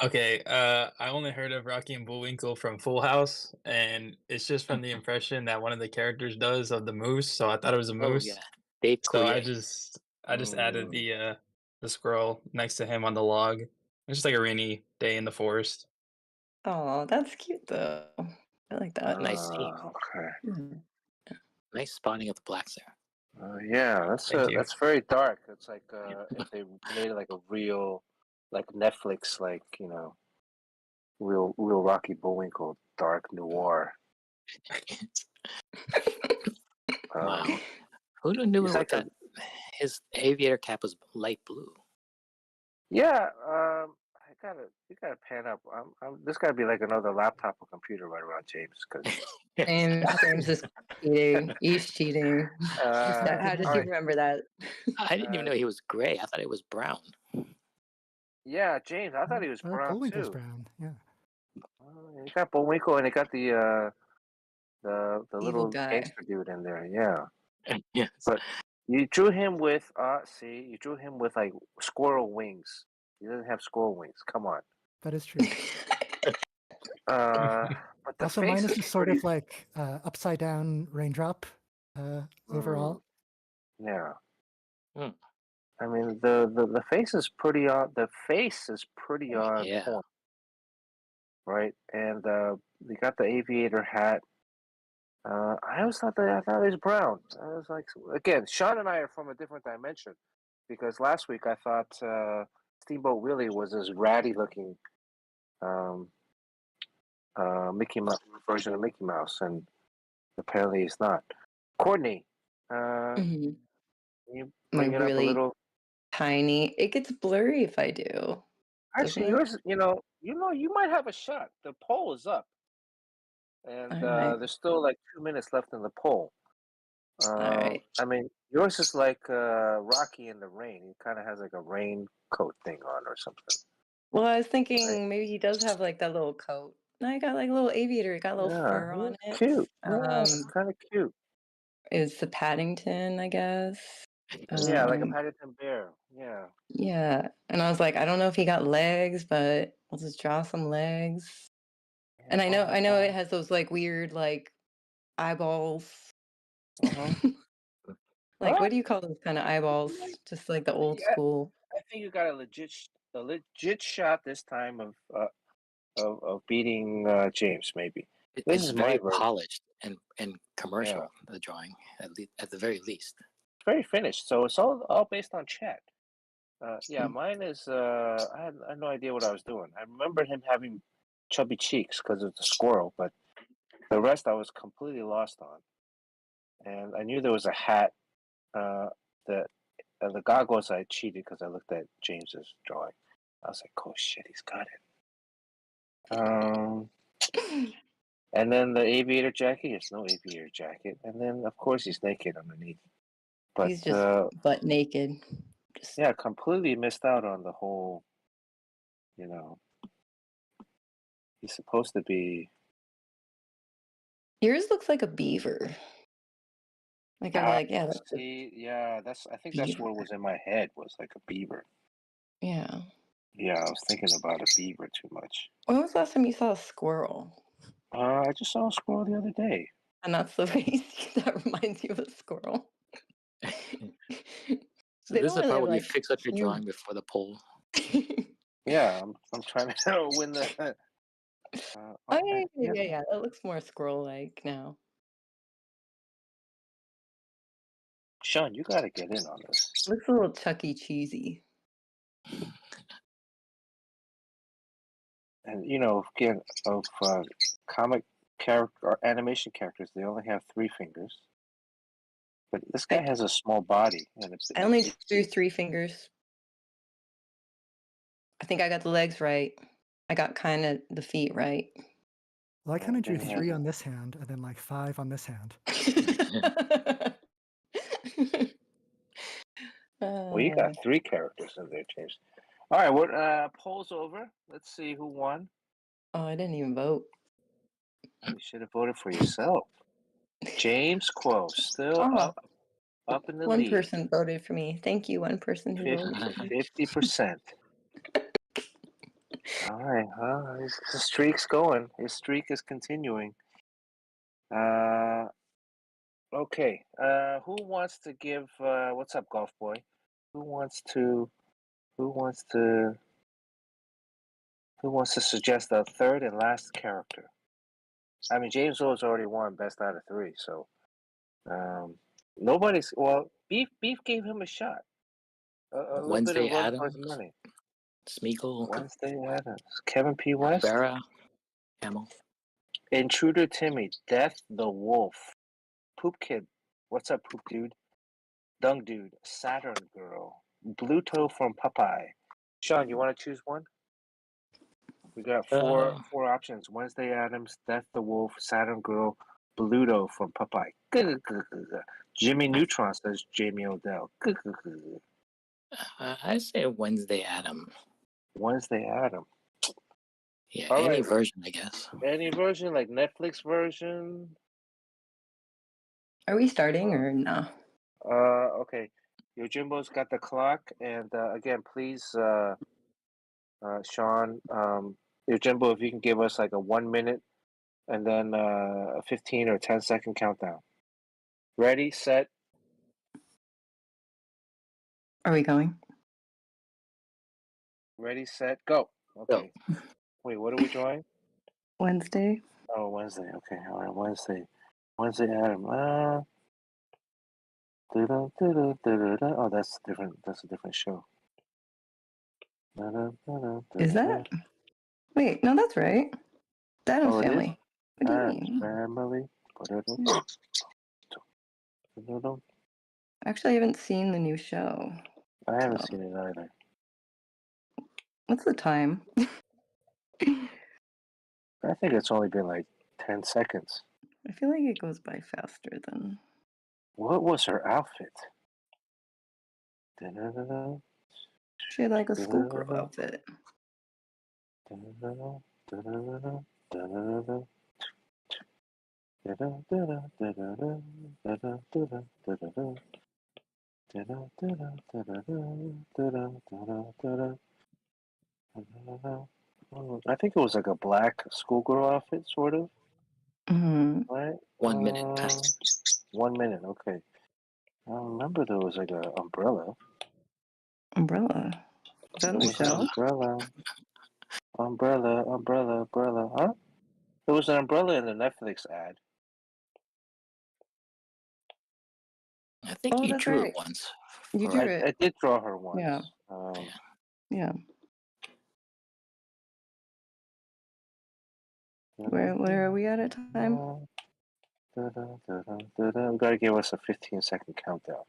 Okay, I only heard of Rocky and Bullwinkle from Full House, and it's just from the impression that one of the characters does of the moose. So I thought it was a Oh moose. yeah, Dave So I Coulier. just added the squirrel next to him on the log. It's just like a rainy day in the forest. Oh, that's cute though. I like that. Nice scene. Okay. Mhm. Nice spotting of the blacks there. Yeah, Thank you. that's very dark. It's like if they made like a real, like Netflix, like real Rocky Bullwinkle, dark noir. Wow. Who knew He's like that his aviator cap was light blue? Yeah, you gotta pan up. This gotta be like another laptop or computer right around James, because James is cheating. He's cheating. Uh, How does all he right. remember that? I didn't even know he was gray. I thought it was brown. Yeah, James, I thought he was brown Bullwinkle's too. brown. Yeah. You got Bullwinkle and you got the Evil little guy. gangster dude in there. Yeah, Yes. but you drew him with you drew him with like squirrel wings. He doesn't have squirrel wings. Come on. That is true. But the Also, face mine is is just sort pretty. of like upside down raindrop overall. Yeah. Hmm. I mean the face is pretty on. The face is pretty on Yeah. point, right? And they got the aviator hat. I always thought I thought it was brown. I was like, again, Sean and I are from a different dimension, because last week I thought Steamboat Willie was this ratty looking um, Mickey Mouse version of Mickey Mouse, and apparently he's not. Courtney, Mhm. you My bring it up a really little. tiny. It gets blurry if I do. Actually, Doesn't it? yours, you might have a shot. The poll is up, and All right. there's still like 2 minutes left in the poll. All right. I mean, yours is like Rocky in the rain. He kind of has like a raincoat thing on or something. Well, I was thinking Right? maybe he does have like that little coat. No, he got like a little aviator. He got a little fur on it. Cute. Yeah, it's kind of cute. It's the Paddington, I guess. Yeah, like a Paddington bear. Yeah. Yeah. And I was like, I don't know if he got legs, but I'll just draw some legs. And I know it has those like weird like eyeballs. Like what do you call those kind of eyeballs? Just like the old school. I think you got a legit shot this time of beating James. Maybe this It's is very my version. polished and commercial. The drawing, at the very least. It's very finished. So it's all based on chat. Yeah, mine is. I had no idea what I was doing. I remember him having chubby cheeks because of the squirrel, but the rest I was completely lost on. And I knew there was a hat. The goggles I cheated because I looked at James's drawing. I was like, "Oh shit, he's got it." And then the aviator jacket. It's no aviator jacket. And then, of course, he's naked underneath. But He's just butt naked. Yeah, completely missed out on the whole. He's supposed to be. Yours looks like a beaver. Like I'm like, yeah. I think that's what was in my head, was like a beaver. Yeah. Yeah, I was thinking about a beaver too much. When was the last time you saw a squirrel? I just saw a squirrel the other day. And that's the face that reminds you of a squirrel. So this is the part where you fix up your drawing before the poll. Yeah, I'm trying to win the. Yeah, that looks more squirrel-like now. Sean, you got to get in on this. Looks a little Chuck E. Cheesy. And again, of comic character or animation characters, they only have 3 fingers. But this guy has a small body, and I only drew 3 fingers. I think I got the legs right. I got kind of the feet right. Well, I kind of drew 3 on this hand and then like 5 on this hand. Well, you got 3 characters in there, James. All right, what poll's over? Let's see who won. Oh, I didn't even vote. You should have voted for yourself. James Quo still up in the lead. 1 person voted for me. Thank you, 1 person who voted for me. 50%. All right, the streak's going. His streak is continuing. Okay. Who wants to give? What's up, Golf Boy? Who wants to suggest a third and last character? I mean, James Rose already won best out of 3, so nobody's. Well, Beef gave him a shot. A little bit of run for his money. Smeagol. Wednesday Adams. Kevin P. West. Barra. Hamill. Intruder Timmy. Death the Wolf. Poop Kid. What's up, Poop Dude? Dung Dude. Saturn Girl. Bluto from Popeye. Sean, you want to choose one? We got four options. Wednesday Adams, Death the Wolf, Saturn Girl, Bluto from Popeye. Jimmy Neutron says Jamie Odell. I say Wednesday Adam. Wednesday Adam. Yeah, any version, I guess. Any version, like Netflix version. Are we starting or no? Okay. Yojimbo's got the clock, and again, please, Sean, Yojimbo, if you can give us like a 1 minute and then a 15 or 10-second countdown. Ready, set. Are we going? Ready, set, go. Okay. Go. Wait, what are we drawing? Wednesday. Oh, Wednesday. Okay, all right, Wednesday. Wednesday, Adam. Oh, that's different. That's a different show. Is that? Wait, no, that's right. The Addams Family. What do you mean? Family. Actually, I haven't seen the new show. I haven't seen it either. What's the time? I think it's only been like 10 seconds. I feel like it goes by faster than. What was her outfit? She had like a schoolgirl outfit. I think it was like a black schoolgirl outfit, sort of. Mm-hmm. Right? 1 minute. 1 minute, okay. I remember there was like an umbrella. Umbrella? Is that in the show? Umbrella. Huh? There was an umbrella in the Netflix ad. I think you drew it once. You drew it. I did draw her once. Yeah. Yeah. Where are we at a time? We gotta give us a 15-second countdown.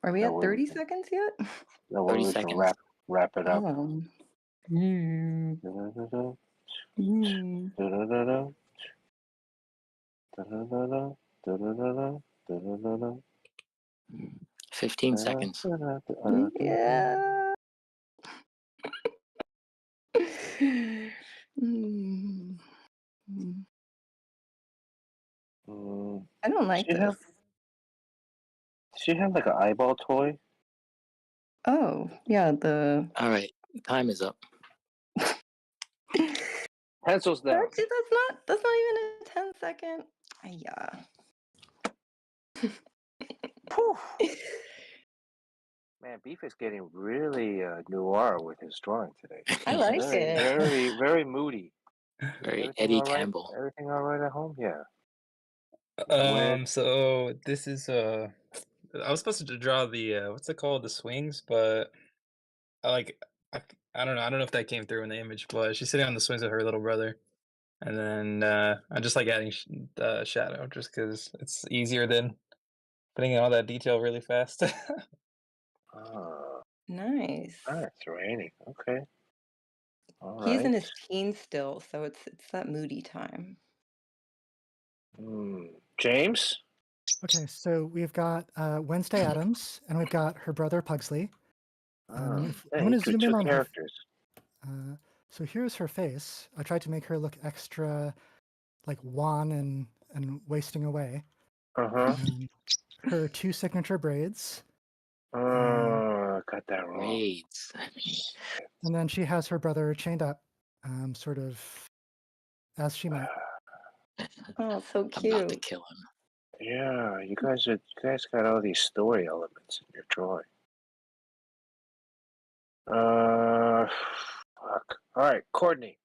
Are we at 30 seconds yet? No, we can wrap it up. Mm. Da-da-da-da. Da-da-da-da. Da-da-da-da. Da-da-da-da. 15 seconds. Yeah. Mm. Mm. I don't like this. Does she have like an eyeball toy? Oh, yeah, the All right, time is up. Pencils down. Actually, that's not even a 10-second. Yeah. Man, Beef is getting really noir with his drawing today. I like it. Very, very moody. Very Everything Eddie all right? Campbell. Everything all right at home? Yeah. So this is I was supposed to draw the what's it called, the swings, but I like I don't know. I don't know if that came through in the image, but she's sitting on the swings with her little brother, and then I just like adding the shadow just because it's easier than putting in all that detail really fast. Oh, Nice. it's raining. Okay. All He's in right. his teens still, so it's that moody time. James? Okay, so we've got Wednesday Addams, and we've got her brother Pugsley. I'm going to zoom in two on her. characters. So here's her face. I tried to make her look extra, like wan and wasting away. Her 2 signature braids. Got that wrong. Braids. And then she has her brother chained up, sort of as she might. Oh, so I'm about to cute. kill him. Yeah, you guys got all these story elements in your drawing. Fuck. All right, Courtney.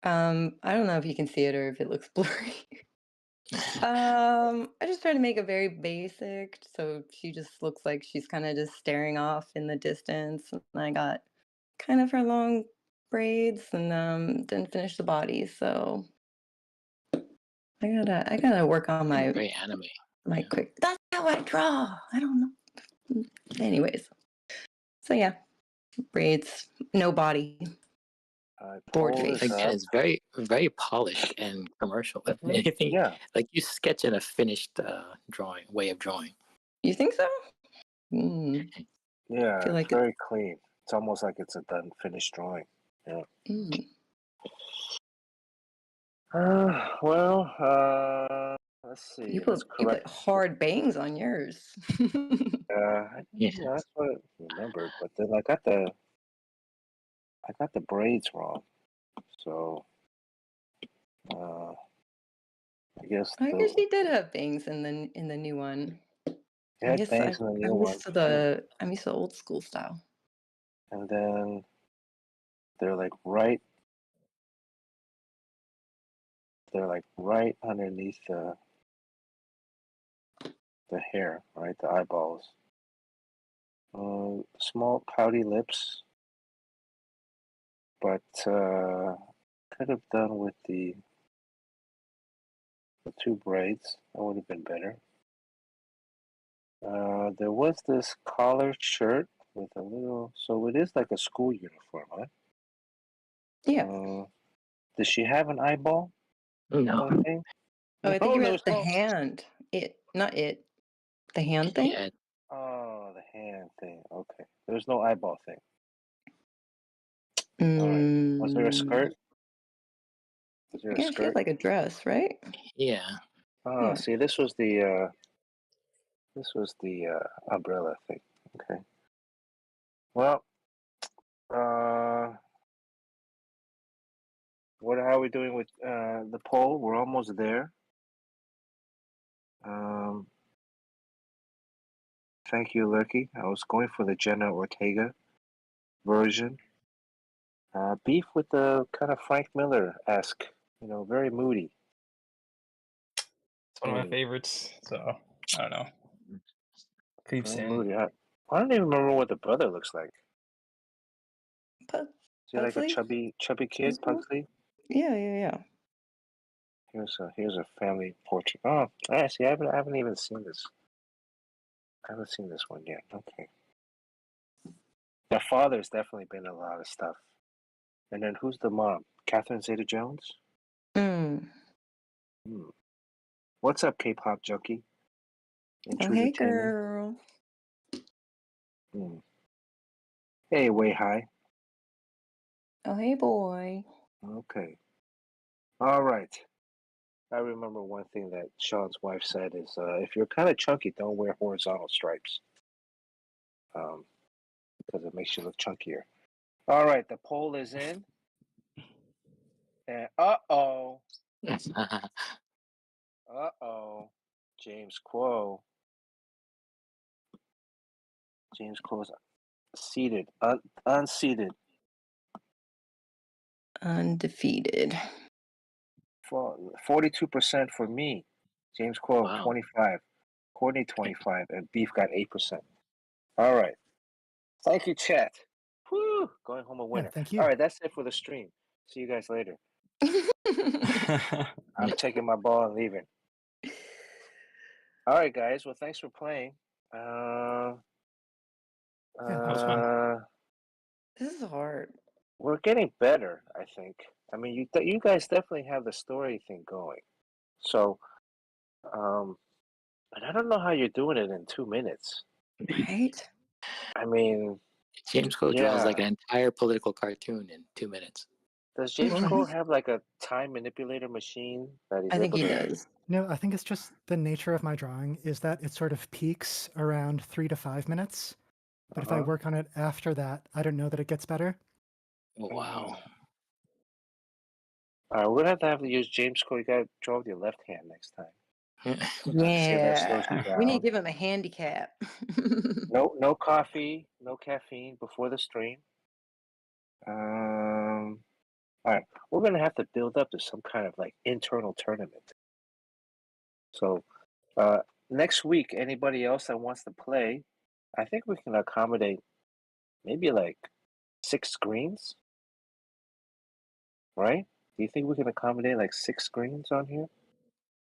I don't know if you can see it or if it looks blurry. I just tried to make it very basic, so she just looks like she's kind of just staring off in the distance. And I got kind of her long braids, and didn't finish the body, so I gotta work on my Very anime. quick. That's how I draw. I don't know. Anyways, so yeah, braids, no body. Board face. Again, it's very, very polished and commercial. Anything, Yeah. like you sketch in a finished way of drawing. You think so? Mm. Yeah, Feel like it's very clean. It's almost like it's a done, finished drawing. Yeah. Let's see. You Let's put correct. hard bangs on yours. Yeah. That's what I remembered. But then I got the braids wrong. So, I guess I guess she did have bangs in the new one. I guess bangs in the new I'm one. used to the old school style. And then they're like right underneath the hair, right? The eyeballs. Small pouty lips, but could have done with the 2 braids. That would have been better. There was this collared shirt with a little, so it is like a school uniform, huh? Yeah. Does she have an eyeball? No. Oh, I think you meant the hand. Not it. The hand thing? Yeah. Oh, the hand thing. Okay. There's no eyeball thing. Mm. All right. Was there a skirt? Yeah, she had like a dress, right? Yeah. Oh, Yeah. see, this was the umbrella thing. Okay. Well, how are we doing with the poll? We're almost there. Thank you, Lurky. I was going for the Jenna Ortega version. Beef with the kind of Frank Miller-esque, very moody. It's one of my favorites, so I don't know. Creeps in. Moody. I don't even remember what the brother looks like. Is he like a chubby kid, Pugsley? Yeah. Here's a family portrait. Oh, I see. I haven't even seen this. I haven't seen this one yet. Okay. The father's definitely been in a lot of stuff. And then who's the mom? Catherine Zeta-Jones? Mm. What's up, K-pop junkie? Oh, hey, girl. Hey, way high. Oh, hey, boy. Okay. All right. I remember one thing that Sean's wife said is, if you're kind of chunky, don't wear horizontal stripes. Because it makes you look chunkier. All right, the poll is in. And uh-oh. James Quo. James Quo's seated, unseated. Undefeated. 42% for me. James Quo, Wow. 25. Courtney, 25. And Beef got 8%. All right. Thank you, chat. Woo! Going home a winner. Yeah, thank you. All right, that's it for the stream. See you guys later. I'm taking my ball and leaving. All right, guys. Well, thanks for playing. That was fun. This is hard. We're getting better, I think. I mean, you guys definitely have the story thing going. So, and I don't know how you're doing it in 2 minutes. Right? I mean, James Cole draws like an entire political cartoon in 2 minutes. Does James Cole have like a time manipulator machine that he's I think able he to... does. No, I think it's just the nature of my drawing is that it sort of peaks around 3 to 5 minutes. But if I work on it after that, I don't know that it gets better. Oh, wow. All right, we're going to have to use James Cole. You got to draw with your left hand next time. Yeah. We need to give him a handicap. No coffee, no caffeine before the stream. All right, we're going to have to build up to some kind of like internal tournament. So next week, anybody else that wants to play, I think we can accommodate maybe like 6 screens, right? Do you think we can accommodate like 6 screens on here?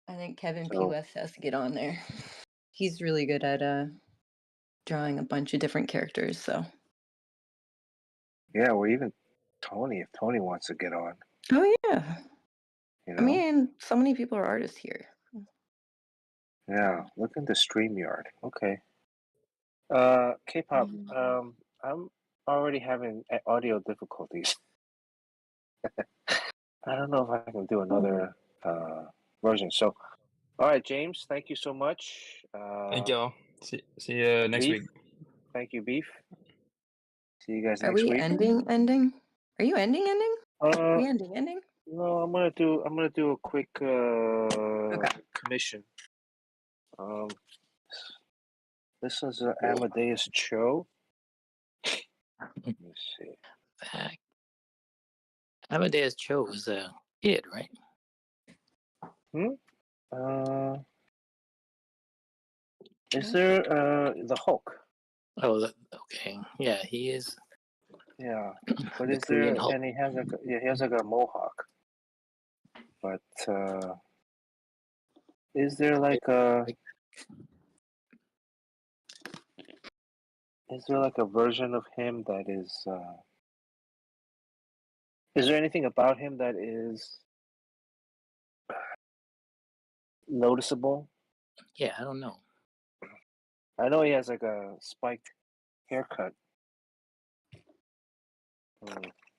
I think Kevin P. West has to get on there. He's really good at drawing a bunch of different characters, so. Yeah, or even Tony, if Tony wants to get on. Oh, yeah. You know? I mean, so many people are artists here. Yeah, look into StreamYard. Okay. K-pop, I'm already having audio difficulties. I don't know if I can do another version. So, all right, James, thank you so much. Thank y'all. See you next Beef, week. thank you, Beef. See you guys Are next we week. ending? Are you ending? Are we ending? No, I'm gonna do a quick commission. This is Amadeus Cho. Let me see. Amadeus Cho was a kid, right? Is there the Hulk? Oh, okay. Yeah, he is. Yeah, but The is Korean there? Hulk. And he has like a mohawk. But is there like a version of him that is? Is there anything about him that is noticeable? Yeah, I don't know. I know he has like a spiked haircut.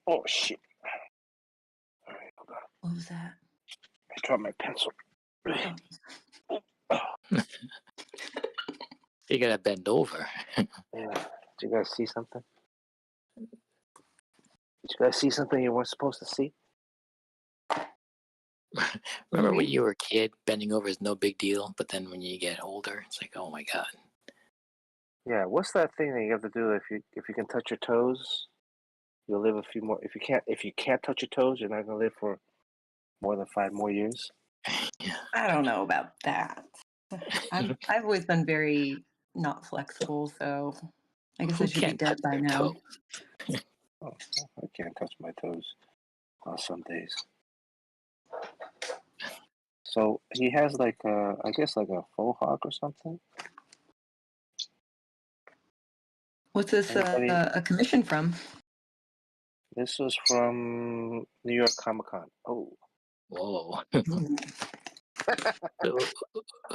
Oh shit! All right, hold on. What was that? I dropped my pencil. You gotta bend over. Yeah. Did you guys see something? Did you guys see something you weren't supposed to see? Remember when you were a kid, bending over is no big deal, but then when you get older, it's like, oh my god. Yeah. What's that thing that you have to do if you can touch your toes? You'll live a few more. If you can't touch your toes, you're not gonna live for more than 5 more years. Yeah. I don't know about that. I've always been very not flexible, so I guess I should be dead by now. Oh, I can't touch my toes on some days. So he has like I guess like a faux hawk or something. What's this a commission from? This was from New York Comic Con. Oh. Whoa. So,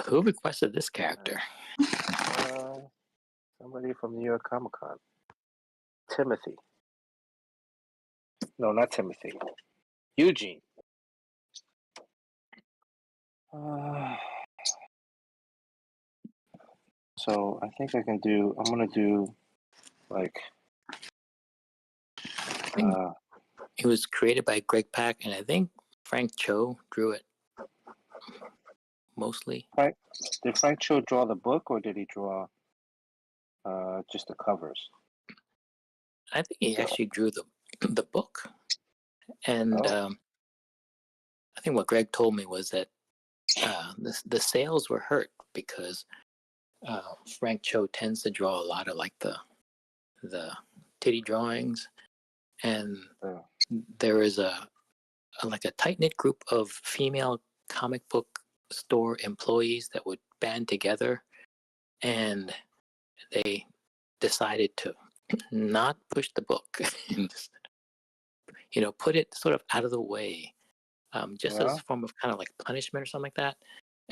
who requested this character? Somebody from New York Comic Con. Timothy. No, not Timothy. Eugene. So I think I'm gonna do like. I think it was created by Greg Pak, and I think Frank Cho drew it mostly. Did Frank Cho draw the book, or did he draw just the covers? I think he actually drew the book, and I think what Greg told me was that the sales were hurt because Frank Cho tends to draw a lot of like the titty drawings, and there is a like a tight knit group of female comic book store employees that would band together, and they decided to not push the book and just, put it sort of out of the way, just as a form of kind of like punishment or something like that.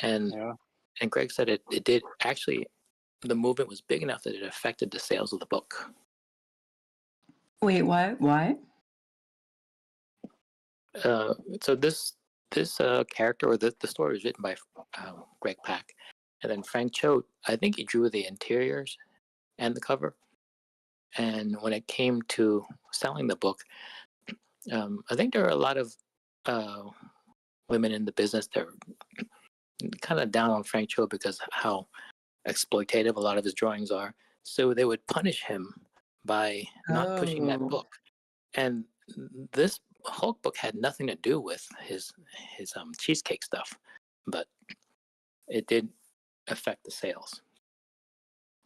And Greg said it did actually, the movement was big enough that it affected the sales of the book. Wait, why? So this character, or the story was written by Greg Pak, and then Frank Cho, I think he drew the interiors and the cover. And when it came to selling the book, I think there are a lot of women in the business that are kind of down on Frank Cho because how exploitative a lot of his drawings are. So they would punish him by not pushing that book. And this Hulk book had nothing to do with his cheesecake stuff, but it did affect the sales.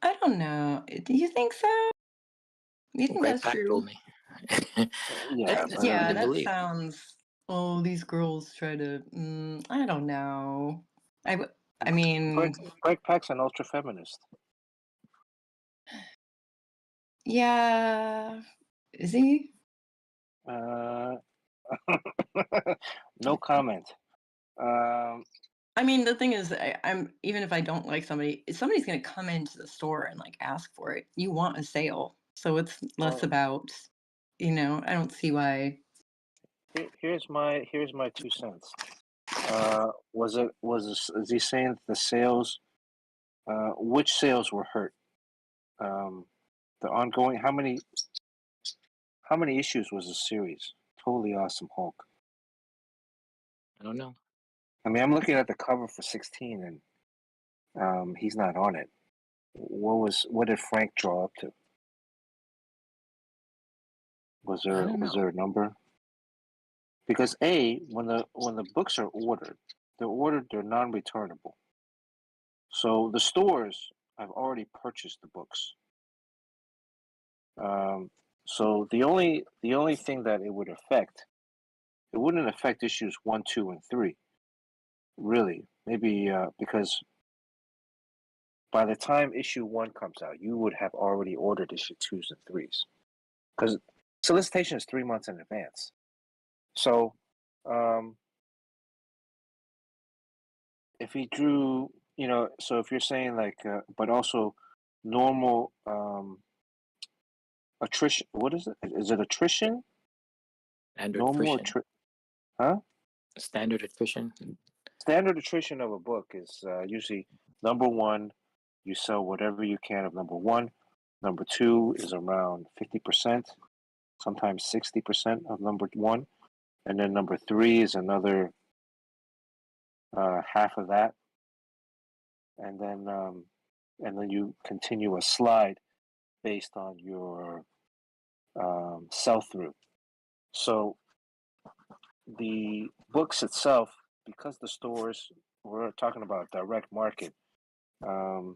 I don't know. Do you think so? You think Greg that's Pak true? Told me. Yeah, that sounds. Oh, these girls try to. I don't know. I mean, Greg Pak's an ultra feminist. Yeah, is he? No comment. I mean, the thing is, I'm even if I don't like somebody, somebody's going to come into the store and like ask for it. You want a sale, so it's less about, I don't see why. Here's my 2 cents. Is he saying the sales? Which sales were hurt? The ongoing. How many issues was the series? Totally Awesome Hulk. I don't know. I mean, I'm looking at the cover for 16, and he's not on it. What did Frank draw up to? Was there a number? Because when the books are ordered, they're non-returnable. So the stores have already purchased the books. So the only thing that it would affect, it wouldn't affect issues 1, 2, and 3. Really, maybe because by the time issue 1 comes out, you would have already ordered issue 2s and 3s, because solicitation is 3 months in advance. So if he drew, so if you're saying like, but also normal attrition. What is it? Is it attrition? Normal attrition. Huh? Standard attrition. Standard attrition of a book is usually number 1. You sell whatever you can of number 1. Number 2 is around 50%, sometimes 60% of number 1, and then number 3 is another half of that, and then you continue a slide based on your sell through. So the books itself, because the stores, we're talking about direct market. I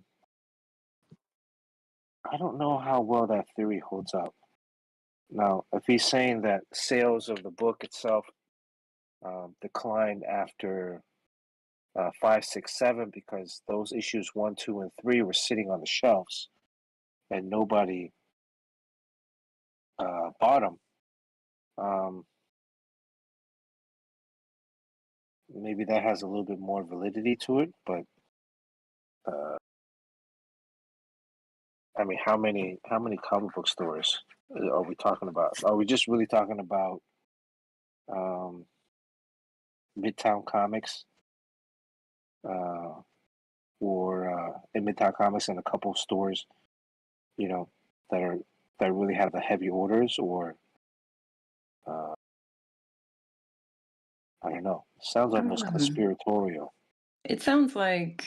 don't know how well that theory holds up. Now, if he's saying that sales of the book itself declined after 5, 6, 7, because those issues 1, 2, and 3 were sitting on the shelves and nobody bought them, maybe that has a little bit more validity to it, but I mean, how many comic book stores are we talking about? Are we just really talking about Midtown Comics, or in Midtown Comics and a couple of stores, you know, that really have the heavy orders, or I don't know. Sounds almost conspiratorial. It sounds like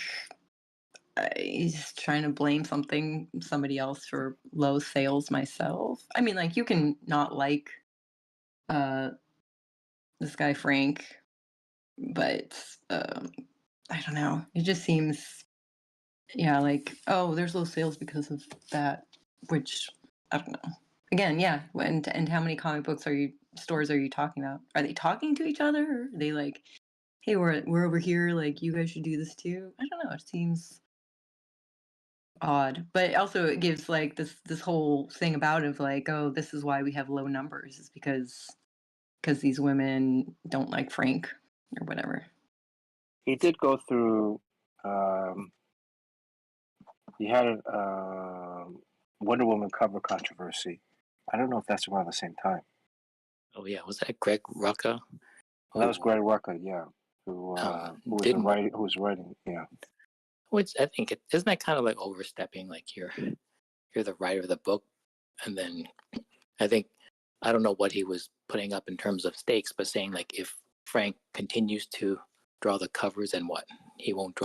he's trying to blame somebody else for low sales myself. I mean, like, you can not like this guy Frank, but I don't know. It just seems, yeah, like, oh, there's low sales because of that, which I don't know. Again, yeah, and how many comic books stores are you talking about? Are they talking to each other? Or are they like, hey, we're over here, like, you guys should do this too? I don't know. It seems odd, but also it gives like this whole thing about it of like, oh, this is why we have low numbers, is because these women don't like Frank or whatever. He did go through. He had a Wonder Woman cover controversy. I don't know if that's around the same time. Oh yeah, was that Greg Rucka? Well, that was Greg Rucka, yeah, who was writing, yeah. Which I think isn't that kind of like overstepping? Like you're the writer of the book, and then I think I don't know what he was putting up in terms of stakes, but saying like if Frank continues to draw the covers, and what, he won't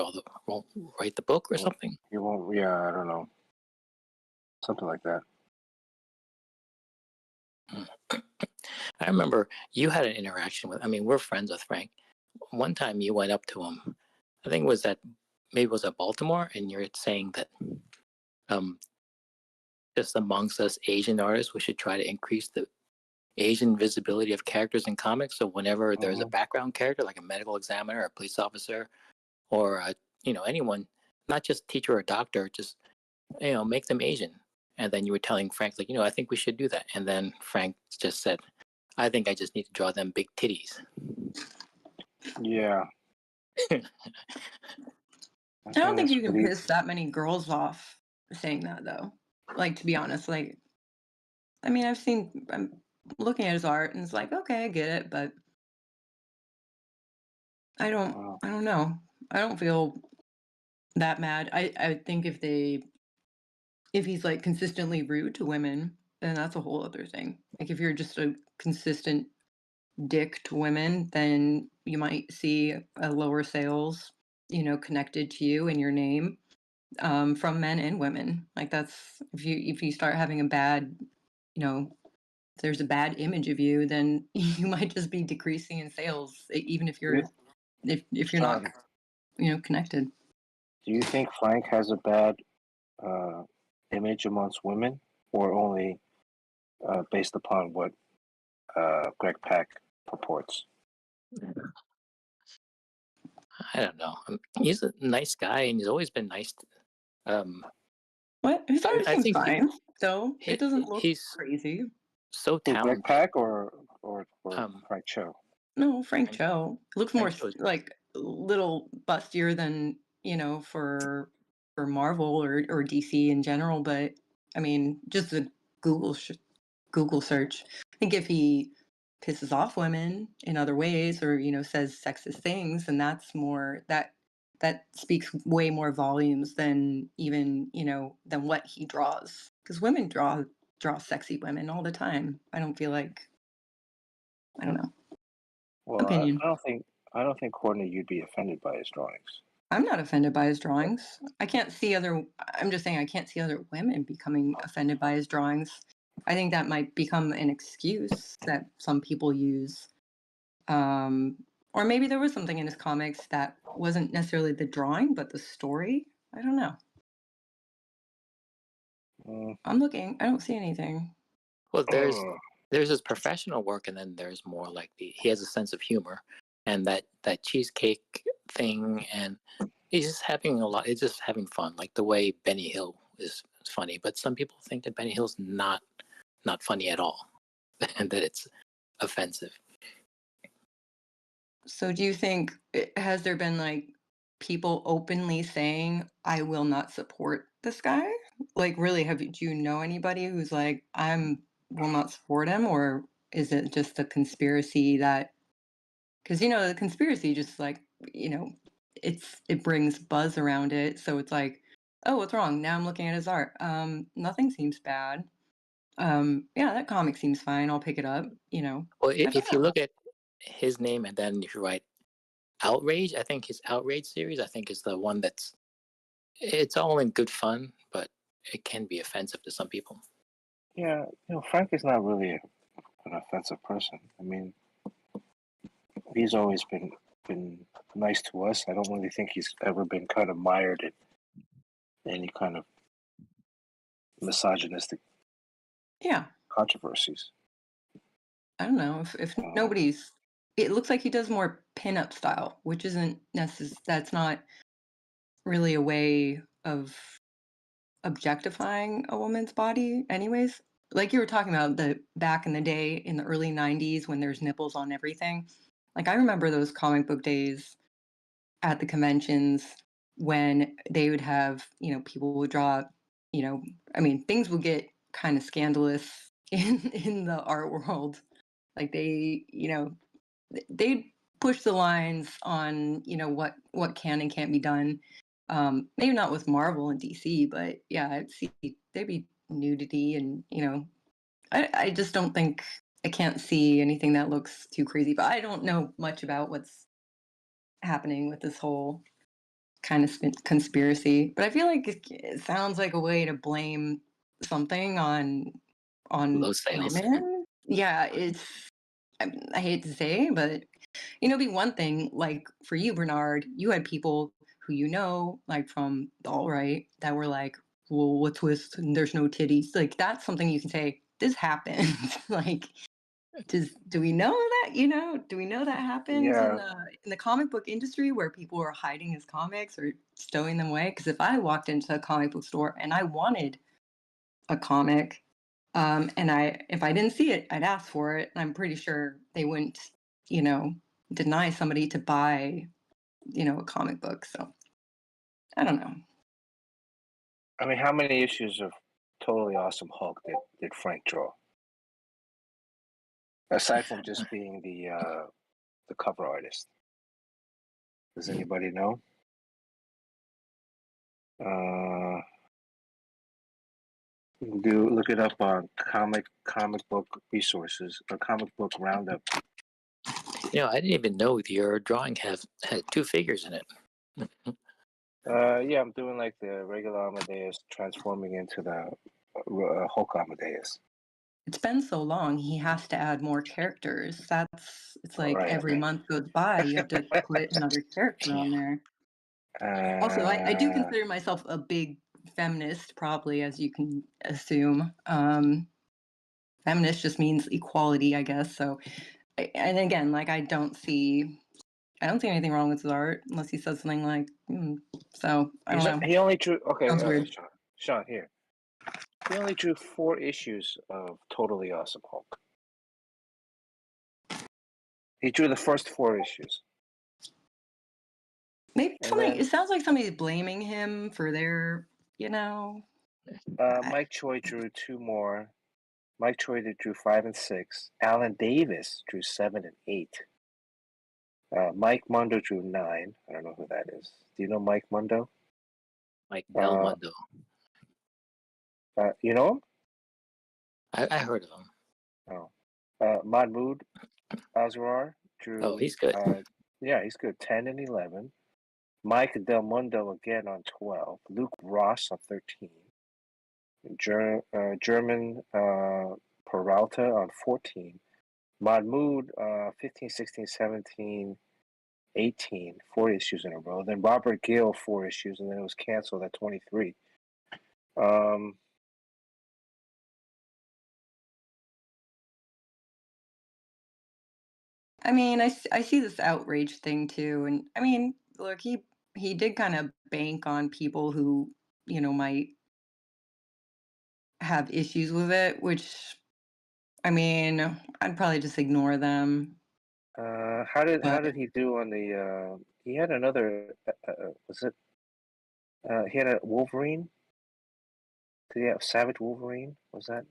write the book or something. He won't. Yeah, I don't know, something like that. I remember you had an interaction with. I mean, we're friends with Frank. One time you went up to him. I think it was at Baltimore, and you're saying that just amongst us Asian artists, we should try to increase the Asian visibility of characters in comics. So whenever there's a background character, like a medical examiner, or a police officer, or anyone, not just teacher or doctor, just make them Asian. And then you were telling Frank, like, I think we should do that. And then Frank just said, I think I just need to draw them big titties. Yeah. I don't think you can piss that many girls off saying that, though. Like, to be honest, like, I mean, I'm looking at his art and it's like, okay, I get it, but I don't know. I don't feel that mad. I think if he's like consistently rude to women, then that's a whole other thing. Like, if you're just a consistent dick to women, then you might see a lower sales, connected to you and your name, from men and women. Like, that's if you start having a bad, if there's a bad image of you, then you might just be decreasing in sales, even if you're if you're not, connected. Do you think Frank has a bad image amongst women, or only based upon what Greg Pak purports? I don't know. He's a nice guy, and he's always been nice. What? His art seems fine, so it doesn't look he's crazy. So talented. Greg Pak or Frank Cho? No, Frank Cho looks more like a little bustier than for Marvel or DC in general. But I mean, just a Google search. I think if he pisses off women in other ways, or says sexist things, then that's more that speaks way more volumes than even than what he draws. Because women draw sexy women all the time. I don't know. Well, Opinion. I don't think Courtney, you'd be offended by his drawings. I'm not offended by his drawings. I'm just saying I can't see other women becoming offended by his drawings. I think that might become an excuse that some people use. Or maybe there was something in his comics that wasn't necessarily the drawing, but the story. I don't know. I'm looking. I don't see anything. Well, there's his professional work, and then there's more like he has a sense of humor, and that cheesecake thing, and he's just having it's just having fun, like the way Benny Hill is funny. But some people think that Benny Hill's not funny at all, and that it's offensive. So do you think has there been like people openly saying I will not support this guy? Like really do you know anybody who's like I'm will not support him, or is it just a conspiracy that because the conspiracy just like it brings buzz around it, so it's like, oh, what's wrong? Now I'm looking at his art. Nothing seems bad. Yeah, that comic seems fine. I'll pick it up. Well, I don't if you know. look at his name and then if you write outrage, I think his outrage series, I think is the one it's all in good fun, but it can be offensive to some people. Yeah, Frank is not really an offensive person. I mean, he's always been nice to us. I don't really think he's ever been kind of mired in any kind of misogynistic controversies. I don't know if nobody's. It looks like he does more pinup style, which isn't that's not really a way of objectifying a woman's body, anyways. Like you were talking about the back in the day in the early '90s when there's nipples on everything. Like I remember those comic book days at the conventions when they would have, people would draw, I mean, things would get kind of scandalous in the art world. Like they'd push the lines on, what can and can't be done. Maybe not with Marvel and DC, but yeah, I'd see there'd be nudity and, I just don't think I can't see anything that looks too crazy, but I don't know much about what's happening with this whole kind of conspiracy, but I feel like it sounds like a way to blame something on Low sales. women. Yeah, I hate to say, but it'd be one thing like for you, Bernard, you had people who like from the alt right that were like, well, what's with there's no titties? Like that's something you can say, this happened. Like do we know that do we know that happens in the comic book industry where people are hiding his comics or stowing them away? Because if I walked into a comic book store and I wanted a comic, and if I didn't see it, I'd ask for it, and I'm pretty sure they wouldn't deny somebody to buy a comic book. So I don't know. I mean, how many issues of Totally Awesome Hulk did Frank draw? Aside from just being the cover artist, does anybody know? Look it up on comic book resources or comic book roundup. I didn't even know your drawing had 2 figures in it. Yeah, I'm doing like the regular Amadeus transforming into the Hulk Amadeus. It's been so long, he has to add more characters. It's like Right. every month goes by, you have to put another character on there. Also, I do consider myself a big feminist, probably, as you can assume. Feminist just means equality, I guess. So, and again, like I don't see anything wrong with his art unless he says something like, so I don't know. He only drew Sounds weird. Sean, here. He only drew 4 issues of Totally Awesome Hulk. He drew the first 4 issues. Maybe it sounds like somebody's blaming him for their, Mike Choi drew 2 more. Mike Choi drew 5 and 6. Alan Davis drew 7 and 8. Mike Mundo drew 9. I don't know who that is. Do you know Mike Mundo? Mike Del Mundo. You know him? I heard of him. Oh. Mahmoud Azrar drew. Oh, he's good. Yeah, he's good. 10 and 11. Mike Del Mundo again on 12. Luke Ross on 13. German Peralta on 14. Mahmoud 15, 16, 17, 18. 4 issues in a row. Then Robert Gill 4 issues, and then it was canceled at 23. I mean, I see this outrage thing too, and I mean, look, he did kind of bank on people who might have issues with it, which I mean, I'd probably just ignore them. How did he do on the? He had another. Was it? He had a Wolverine. Did he have Savage Wolverine? Was that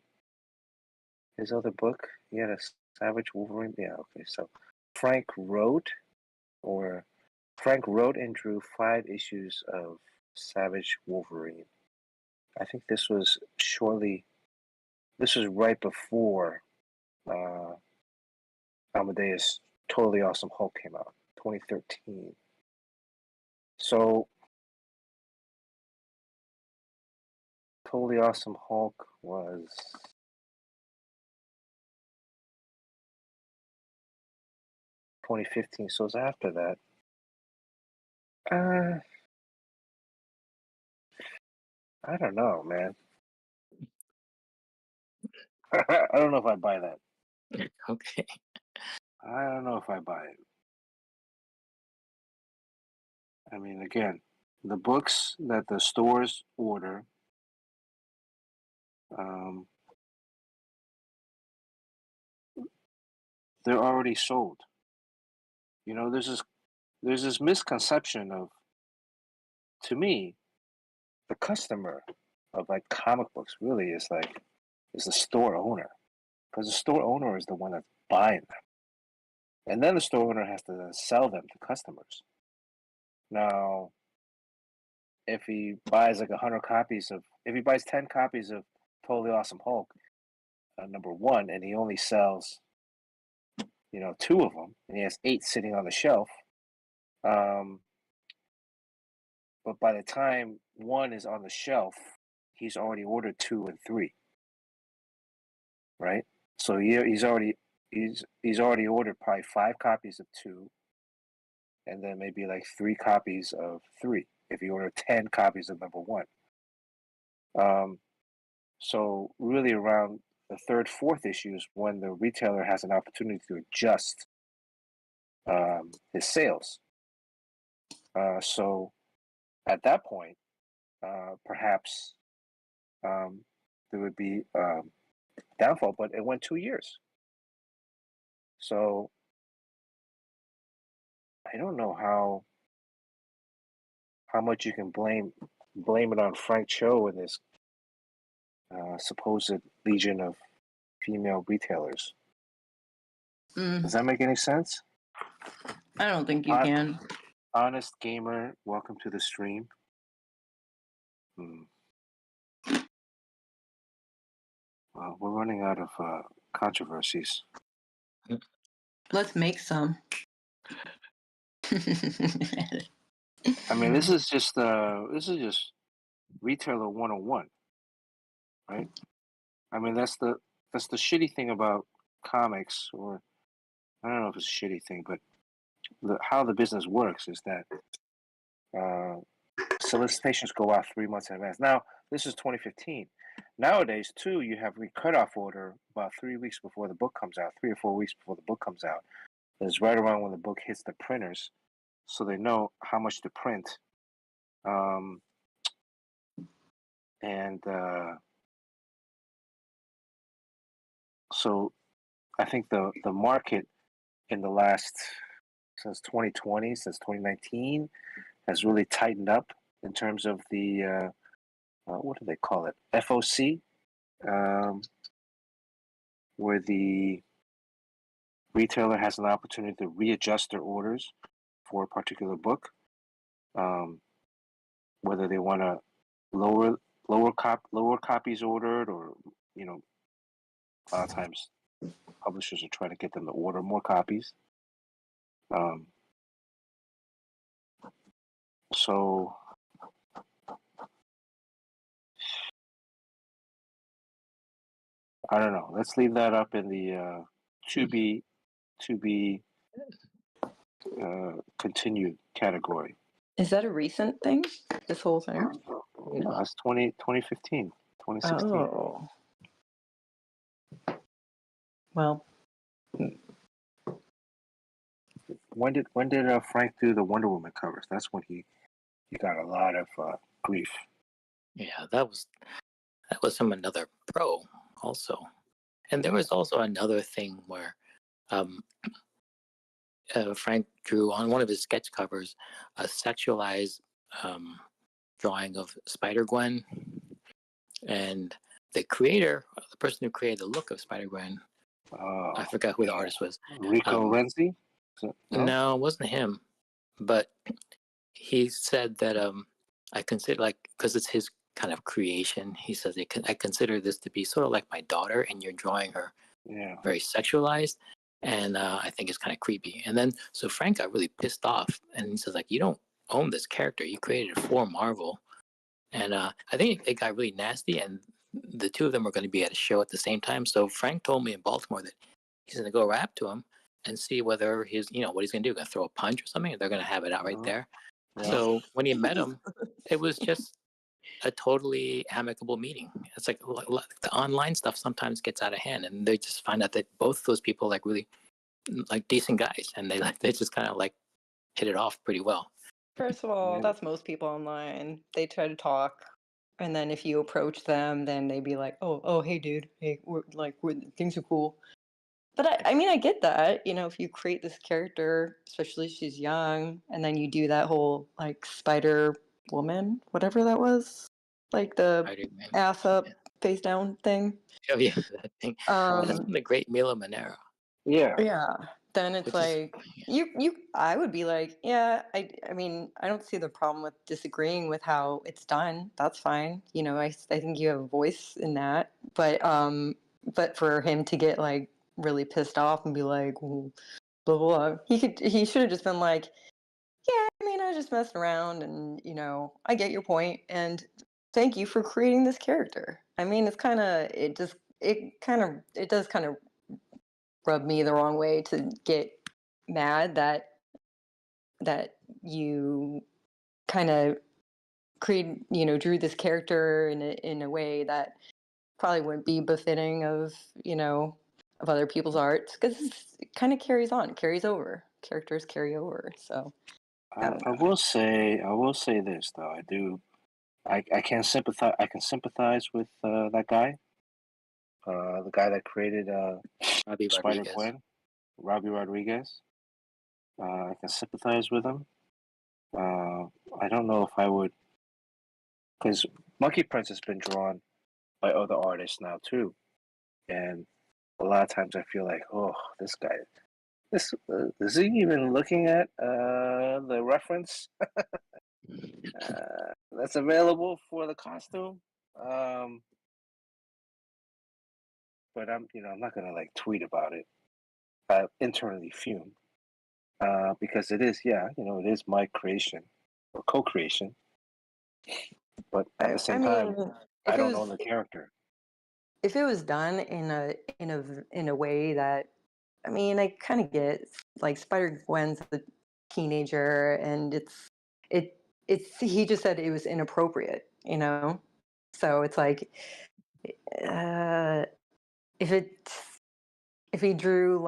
his other book? He had a Savage Wolverine. Yeah. Okay. So Frank wrote and drew 5 issues of Savage Wolverine. I think this was right before Amadeus Totally Awesome Hulk came out, 2013. So Totally Awesome Hulk was 2015, so it's after that. I don't know, man. I don't know if I buy that. Okay. I don't know if I buy it. I mean, again, the books that the stores order, they're already sold. You know, there's this misconception of, to me, the customer of like comic books really is the store owner, because the store owner is the one that's buying them, and then the store owner has to sell them to customers. Now, if he buys like 100 copies if he buys 10 copies of Totally Awesome Hulk, #1, and he only sells 2 of them, and he has 8 sitting on the shelf. But by the time 1 is on the shelf, he's already ordered 2 and 3, right? So he's already ordered probably 5 copies of 2, and then maybe like 3 copies of 3. If he ordered 10 copies of #1, so really around the 3rd, 4th issues when the retailer has an opportunity to adjust his sales. So at that point, perhaps there would be downfall, but it went 2 years. So I don't know how much you can blame it on Frank Cho and this supposed legion of female retailers. Does that make any sense? I don't think you can. Honest Gamer, welcome to the stream. Well, we're running out of controversies. Let's make some. I mean, this is just retailer 101, right? I mean, that's the shitty thing about comics, or I don't know if it's a shitty thing, but how the business works is that solicitations go out 3 months in advance. Now, this is 2015. Nowadays, too, you have cutoff order about 3 weeks before the book comes out, 3 or 4 weeks before the book comes out. It's right around when the book hits the printers, so they know how much to print. So I think the market in the last, since 2020, since 2019, has really tightened up in terms of the what do they call it? FOC, where the retailer has an opportunity to readjust their orders for a particular book, whether they want to lower copies ordered, or a lot of times publishers are trying to get them to order more copies. So I don't know. Let's leave that up in the to be continued category. Is that a recent thing? This whole thing? No, that's 2015, 2016. Oh. Well. When did Frank do the Wonder Woman covers? That's when he got a lot of grief. Yeah, that was from another pro also. And there was also another thing where Frank drew on one of his sketch covers a sexualized drawing of Spider-Gwen, and the person who created the look of Spider-Gwen, I forgot who the artist was. Rico Renzi? No, it wasn't him. But he said that I consider, because it's his kind of creation, he says, I consider this to be sort of like my daughter, and you're drawing her very sexualized, and I think it's kind of creepy. And then, so Frank got really pissed off, and he says, you don't own this character. You created it for Marvel. And I think it got really nasty, and the two of them were going to be at a show at the same time. So Frank told me in Baltimore that he's going to go rap to him and see whether what he's going to do. Going to throw a punch or something, or they're going to have it out right there. Yeah. So when he met him, it was just a totally amicable meeting. It's like the online stuff sometimes gets out of hand, and they just find out that both those people really decent guys, and they just kind of hit it off pretty well. First of all, that's most people online. They try to talk, and then if you approach them, then they be like, "Oh, hey, dude, hey, things are cool." But I mean, I get that. If you create this character, especially she's young, and then you do that whole Spider Woman, whatever that was, the Spider-Man. Ass up, face down thing. Oh yeah, that thing. That's from the great Mila Manera. Yeah. Yeah. Then it's I would be like, yeah, I mean, I don't see the problem with disagreeing with how it's done. That's fine. I think you have a voice in that. But for him to get really pissed off and be like, well, blah, blah, blah, he should have just been like, yeah, I mean, I was just messing around, and I get your point, and thank you for creating this character. I mean, it does kind of rub me the wrong way to get mad that you kind of drew this character in a way that probably wouldn't be befitting of other people's art, because it kind of carries over. Characters carry over. So I will say this though. I can sympathize with that guy. The guy that created Spider-Gwen, Robbie Rodriguez. I can sympathize with him. I don't know if I would, because Monkey Prince has been drawn by other artists now too, and a lot of times I feel like, oh, this guy, is he even looking at the reference that's available for the costume? But I'm not gonna tweet about it. I internally fume because it is, it is my creation or co-creation. But at the same time, I don't own the character. If it was done in a way that, I mean, I kind of get Spider-Gwen's a teenager, and he just said it was inappropriate, so it's if he drew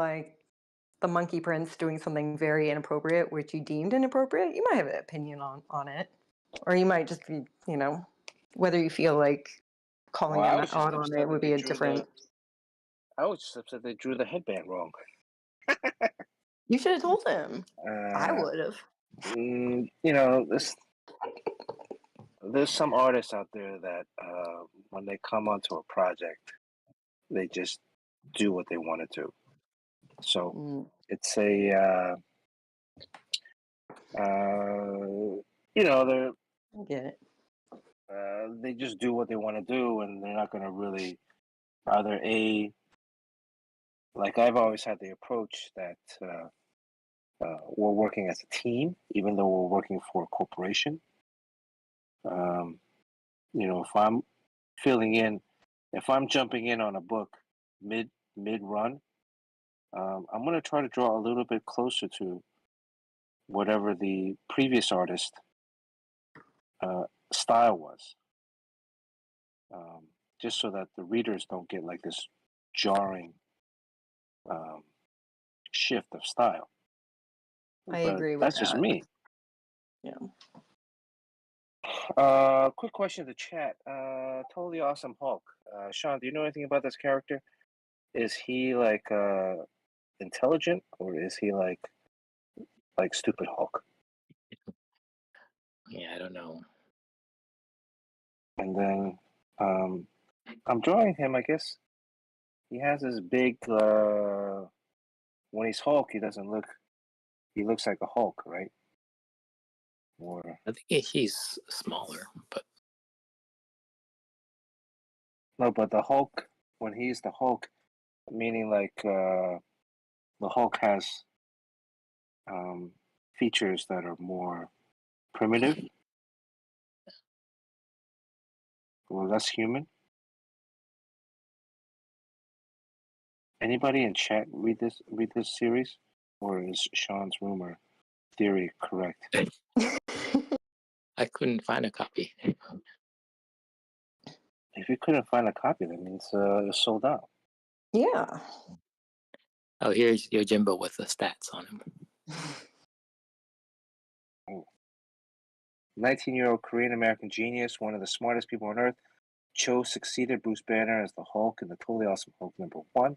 the Monkey Prince doing something very inappropriate, which you deemed inappropriate, you might have an opinion on it, or you might just be, whether you feel like calling him out on it would be a different. I was just upset they drew the headband wrong. You should have told him. I would have. There's some artists out there that when they come onto a project, they just do what they want to do. So it's they're I get it. They just do what they want to do, and they're not going to really I've always had the approach that we're working as a team, even though we're working for a corporation. If I'm jumping in on a book mid run, I'm going to try to draw a little bit closer to whatever the previous artist style was, just so that the readers don't get this jarring shift of style. I agree with that. That's just me. Yeah. Quick question to chat. Totally Awesome Hulk. Sean, do you know anything about this character? is he like intelligent, or is he like stupid Hulk? Yeah, I don't know. And then I'm drawing him. I guess he has this big. When he's Hulk, he doesn't look. He looks like a Hulk, right? Or I think he's smaller, but no, but the Hulk, when he's the Hulk, meaning like the Hulk has features that are more primitive or less human. Anybody in chat read this series, or is Sean's rumor theory correct? I couldn't find a copy. If you couldn't find a copy, that means it's sold out. Yeah. Oh, here's your Jimbo with the stats on him. 19-year-old Korean American genius, one of the smartest people on earth, Cho succeeded Bruce Banner as the Hulk in the Totally Awesome Hulk #1.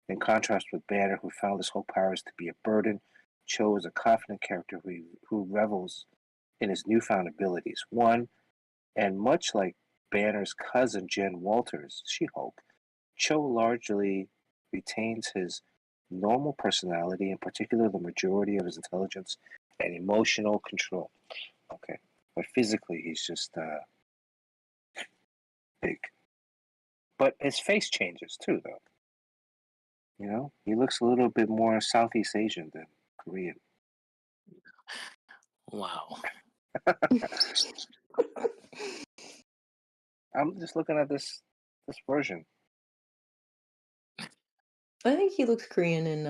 In contrast with Banner, who found his Hulk powers to be a burden, Cho is a confident character who revels in his newfound abilities. And much like Banner's cousin Jen Walters, She-Hulk, Cho largely retains his normal personality, in particular the majority of his intelligence and emotional control. Okay, but physically he's just big. But his face changes too, though. You know, he looks a little bit more Southeast Asian than Korean. Wow. I'm just looking at this version. I think he looks Korean in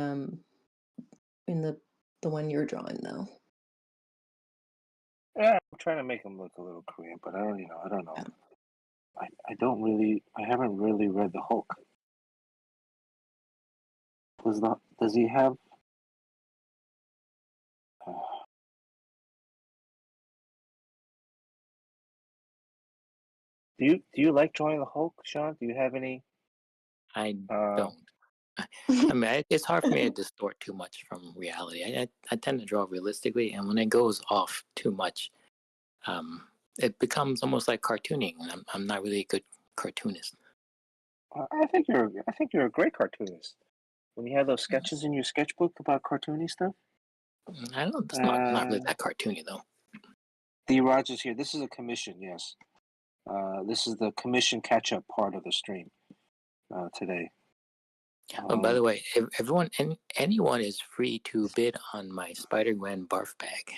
the one you're drawing though. Yeah, I'm trying to make him look a little Korean, but I don't know. Yeah. I haven't really read the Hulk. Does he have do you like drawing the Hulk, Sean? Do you have any I don't. I mean, it's hard for me to distort too much from reality. I tend to draw realistically, and when it goes off too much, it becomes almost like cartooning, and I'm not really a good cartoonist. I think you're a great cartoonist. When you have those sketches in your sketchbook about cartoony stuff. I don't. It's not really that cartoony though. D. Rogers here. This is a commission. Yes. This is the commission catch-up part of the stream today. Oh, by the way, anyone is free to bid on my Spider-Gwen barf bag.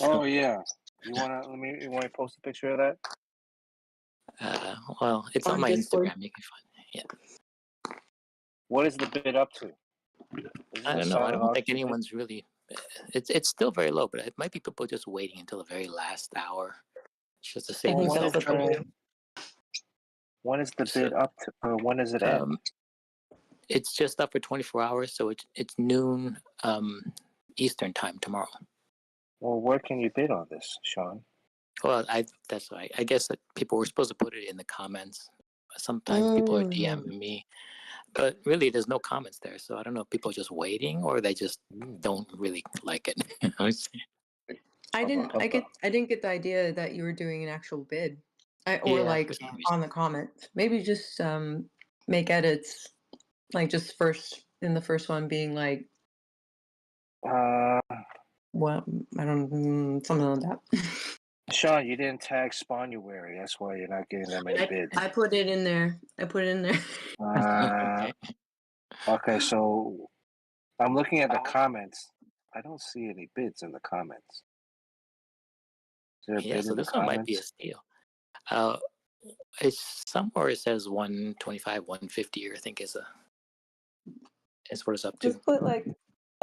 Oh yeah, you want to post a picture of that? Well, it's on my Discord? Instagram. You can find it. Yeah. What is the bid up to? I don't know. I don't think anyone's really. It's still very low, but it might be people just waiting until the very last hour, just to save I think themselves that's trouble. When is the bid up to, or when does it end? It's just up for 24 hours, so it's noon Eastern time tomorrow. Well, where can you bid on this, Sean? Well, that's right. I guess that people were supposed to put it in the comments. Sometimes people are DMing me, but really there's no comments there. So I don't know if people are just waiting or they just don't really like it. I didn't get the idea that you were doing an actual bid. Or like on the comments. Maybe just make edits, like just in the first one being like well, I don't something like that. Sean, you didn't tag Spawnuary. That's why you're not getting that many bids. I put it in there. Okay, so I'm looking at the comments. I don't see any bids in the comments. Is there a bid so in the this one might be a comments? steal. It's somewhere it says 125, 150, or I think is what it's up to. Just put like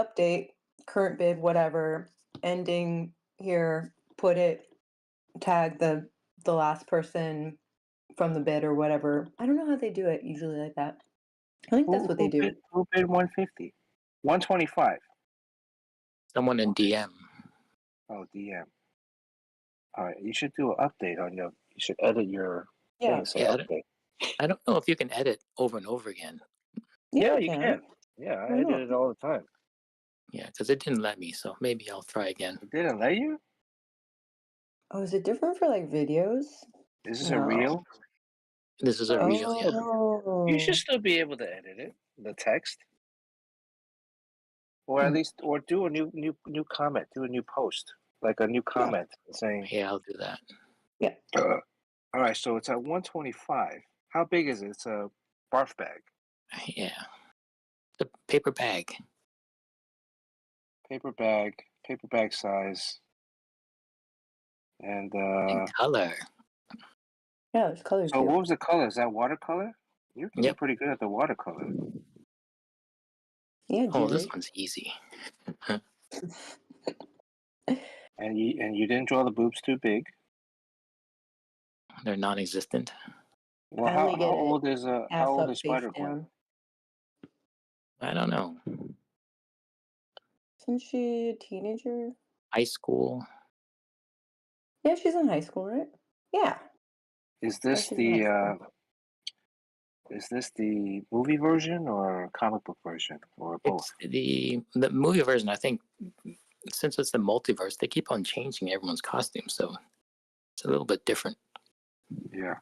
update, current bid, whatever, ending here, put it, tag the last person from the bid or whatever. I don't know how they do it usually like that. I think that's what they do. Who bid 150? 125. Someone in DM. Oh, DM. All right, you should do an update on your. You should edit your thing. Say update. I don't know if you can edit over and over again. Yeah, you you can. can. Yeah, Why I edit not? it all the time. Yeah, because it didn't let me, so maybe I'll try again. It didn't let you? Oh, is it different for like videos? Is this a No. reel? This is a Oh, reel, yeah. You should Oh. still be able to edit it, the text, or at Hmm. least, or do a new comment, do a new post, like a new comment saying, Yeah, I'll do that. Yeah. all right, so it's at 125. How big is it? It's a barf bag, Yeah. The paper bag. paper bag size, and In color. Yeah, there's color so too. what was the color? Is that watercolor? You're getting Yep. pretty good at the watercolor. Yeah, Oh, this Jerry. one's easy. And you didn't draw the boobs too big. They're non-existent. Well, I only how get it old is ass up, face Spider Gwen? down. I don't know. Isn't she a teenager? High school. Yeah, she's in high school, right? Yeah. Is Yeah, this she's in high school. the movie version or comic book version or both? It's the movie version. I think since it's the multiverse, they keep on changing everyone's costume, so it's a little bit different. Yeah.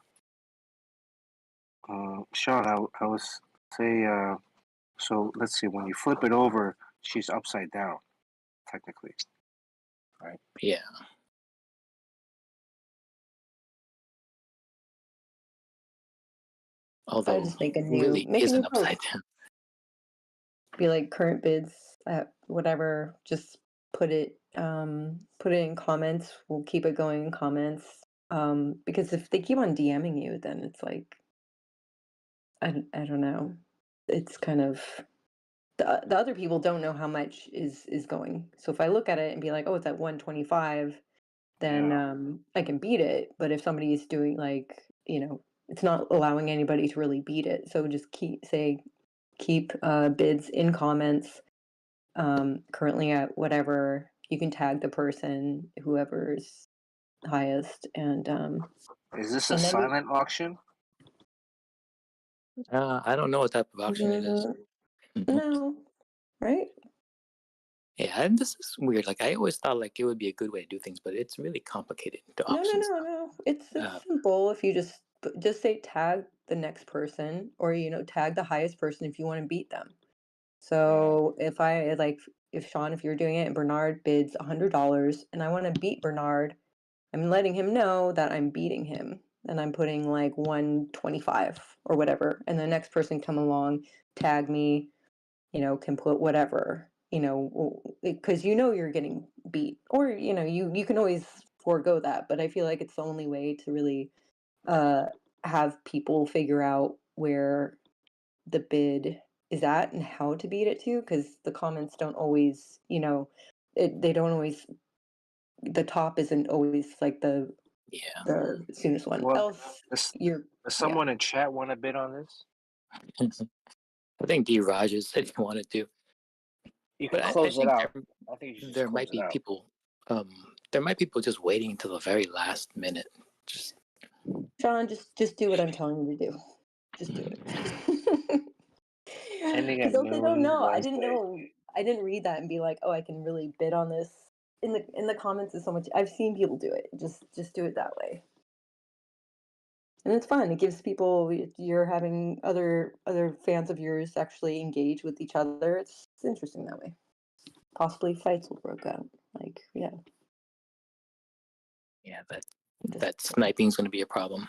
Sean, I was say so let's see, when you flip it over, she's upside down, technically. Right? Yeah. I Although just make a really new isn't post. upside down. Be like current bids at whatever. Just put it in comments. We'll keep it going in comments. Because if they keep on DMing you, then it's like I don't know. It's kind of the other people don't know how much is going. So if I look at it and be like, oh, it's at 125, then Yeah. I can beat it. But if somebody is doing like, it's not allowing anybody to really beat it. So just keep bids in comments. Currently at whatever, you can tag the person, whoever's highest, and Is this a and then silent auction? I don't know what type of auction it is. no, right? Yeah, and this is weird. Like I always thought like it would be a good way to do things, but it's really complicated to No, auction stuff. no. It's Uh, simple. If you just say tag the next person, or tag the highest person if you want to beat them. So if Sean, if you're doing it and Bernard bids $100 and I want to beat Bernard, I'm letting him know that I'm beating him and I'm putting like 125 or whatever. And the next person come along, tag me, can put whatever, because you're getting beat, or you can always forego that. But I feel like it's the only way to really have people figure out where the bid is at and how to beat it to, because the comments don't always, they don't always, the top isn't always like the soonest one. Well, Else does you're someone in chat want to bid on this? I think D. Rogers said he wanted to. You can But I close it think out. I think you should just there close might it be out. people. There might be people just waiting until the very last minute. Just John, just do what I'm telling you to do. Just do it. Ending at Because they don't noon know. I didn't Wednesday. know. I didn't read that and be like, oh, I can really bid on this. In the comments is so much. I've seen people do it. Just do it that way, and it's fun. It gives people, you're having other fans of yours actually engage with each other. It's interesting that way. Possibly fights will break out. Like yeah, that sniping's going to be a problem.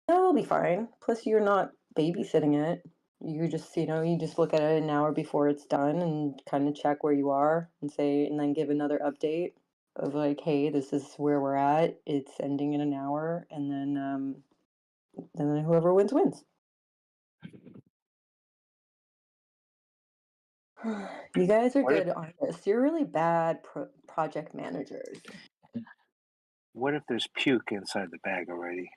No, it'll be fine. Plus, you're not babysitting it. You just, you just look at it an hour before it's done and kind of check where you are and then give another update of like, hey, this is where we're at. It's ending in an hour, and then whoever wins wins. You guys are good artists. You're really bad project managers. What if there's puke inside the bag already?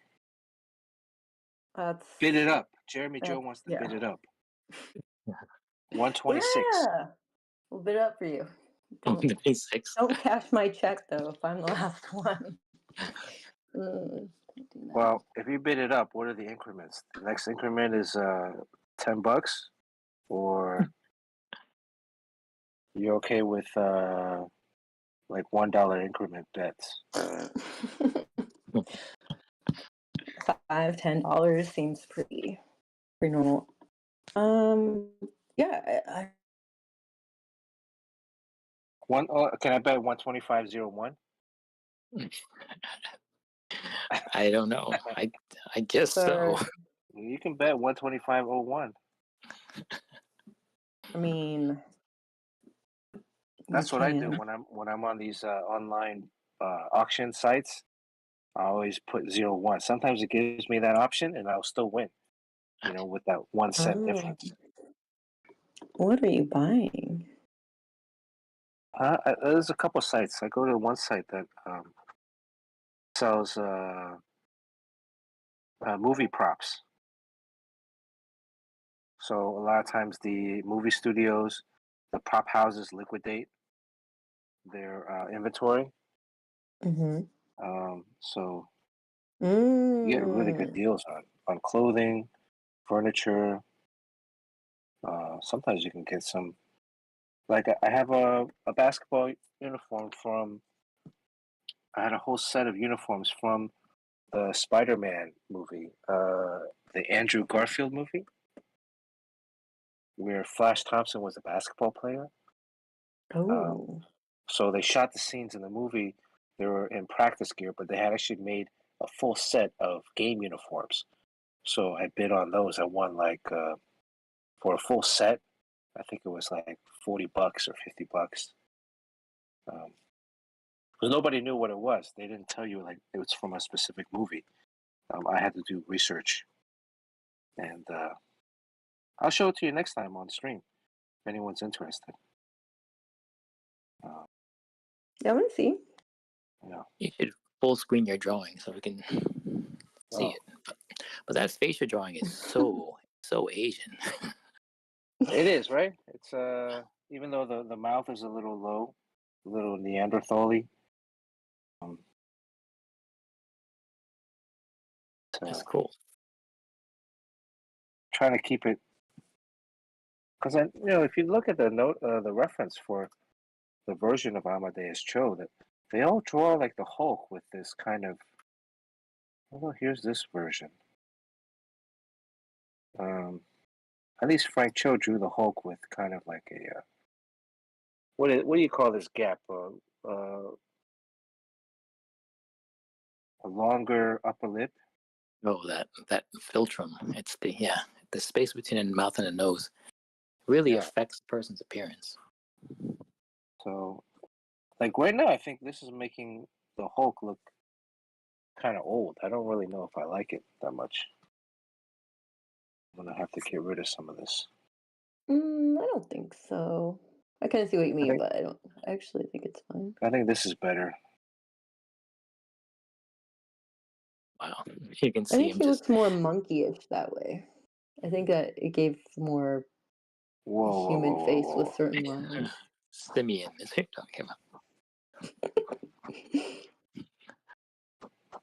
That's Bid it up. Jeremy Joe wants to bid it up. 126. Yeah, we'll bid it up for you. 126. Don't cash my check though if I'm the last one. Well, if you bid it up, what are the increments? The next increment is $10. or you okay with like $1 increment bets? $5, $10 seems pretty normal. Yeah, Can I bet 125.01? I don't know. I guess so. You can bet 125.01. I mean, That's what I do when I'm on these online auction sites. I always put 0.1. Sometimes it gives me that option, and I'll still win. With that 1 cent difference. What are you buying? There's a couple sites. I go to one site that sells movie props. So a lot of times the movie studios, the prop houses liquidate their inventory. Mm-hmm. So you get really good deals on clothing, furniture. Sometimes you can get some. Like I have a basketball uniform from. I had a whole set of uniforms from the Spider-Man movie, the Andrew Garfield movie, where Flash Thompson was a basketball player. Oh. So they shot the scenes in the movie. They were in practice gear, but they had actually made a full set of game uniforms. So I bid on those. I won like for a full set. I think it was like $40 or $50. Because nobody knew what it was. They didn't tell you like it was from a specific movie. I had to do research, and I'll show it to you next time on stream if anyone's interested. I want to see. You should full screen your drawing so we can see it. But that facial drawing is so Asian. It is, right? It's even though the mouth is a little low, a little Neanderthal-y. That's cool. Trying to keep it, because if you look at the reference for the version of Amadeus Cho, that they all draw like the Hulk with this kind of. Well, here's this version. At least Frank Cho drew the Hulk with kind of like a what do you call this gap? A longer upper lip. Oh, that philtrum. It's the space between the mouth and the nose really affects the person's appearance. So, like right now, I think this is making the Hulk look kind of old. I don't really know if I like it that much. I'm gonna have to get rid of some of this. I don't think so. I kind of see what you mean, but I don't actually think it's fine. I think this is better. Wow, you can see I think him he looks more monkeyish that way. I think that it gave more human face with certain lines. Simeon is who you're talking about.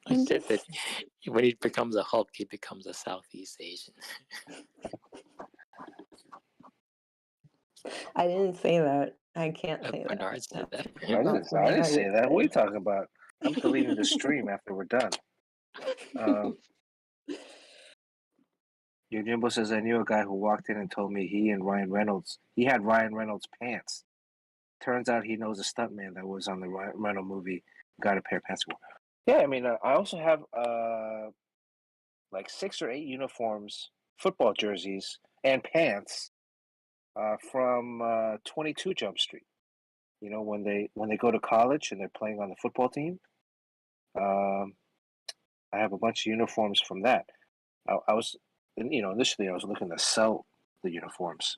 I said that when he becomes a Hulk, he becomes a Southeast Asian. I didn't say that. I can't say that. Bernard said that. I didn't say that. What are you talking about? I'm deleting the stream after we're done. Your Jimbo says, I knew a guy who walked in and told me he had Ryan Reynolds pants. Turns out he knows a stuntman that was on the Ryan Reynolds movie, got a pair of pants. Yeah, I mean, I also have like 6 or 8 uniforms, football jerseys, and pants from 22 Jump Street. When they go to college and they're playing on the football team. I have a bunch of uniforms from that. I was, initially I was looking to sell the uniforms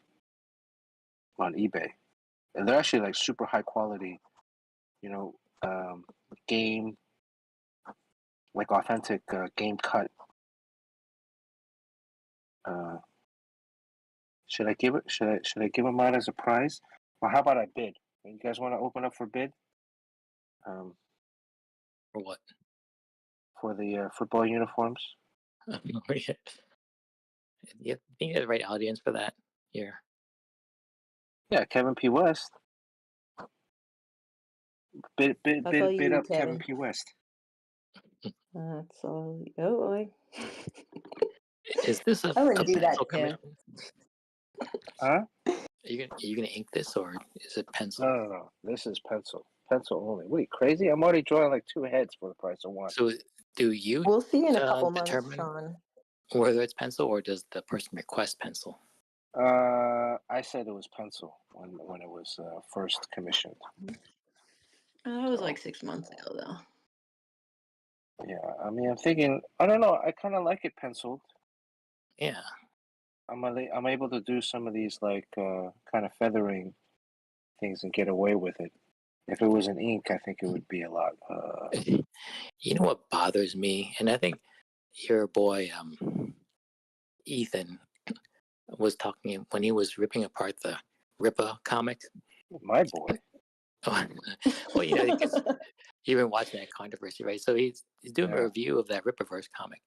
on eBay, and they're actually like super high quality, game, like authentic game cut. Should I give it? Should I give them out as a prize, or how about I bid? You guys want to open up for bid? For what? For the football uniforms. You think you have the right audience for that here? Yeah, Kevin P. West. Bit That's all you, up Kevin Kevin. P. West. That's all. Oh boy. Is this I a wouldn't do that pencil to him. commission? Huh? Are you gonna ink this, or is it pencil? No. This is pencil. Pencil only. What are you, crazy? I'm already drawing like 2 heads for the price of 1. So do you We'll see in a couple months, determine Sean. whether it's pencil, or does the person request pencil? I said it was pencil when it was first commissioned. That was like 6 months ago, though. Yeah, I mean, I'm thinking, I don't know, I kind of like it penciled. Yeah. I'm able to do some of these like kind of feathering things and get away with it. If it was an ink, I think it would be a lot. You know what bothers me, and I think your boy Ethan was talking when he was ripping apart the Rippa comic. My boy. Well, you know, because you've been watching that controversy, right? So he's doing a Yeah. review of that Rippaverse comic,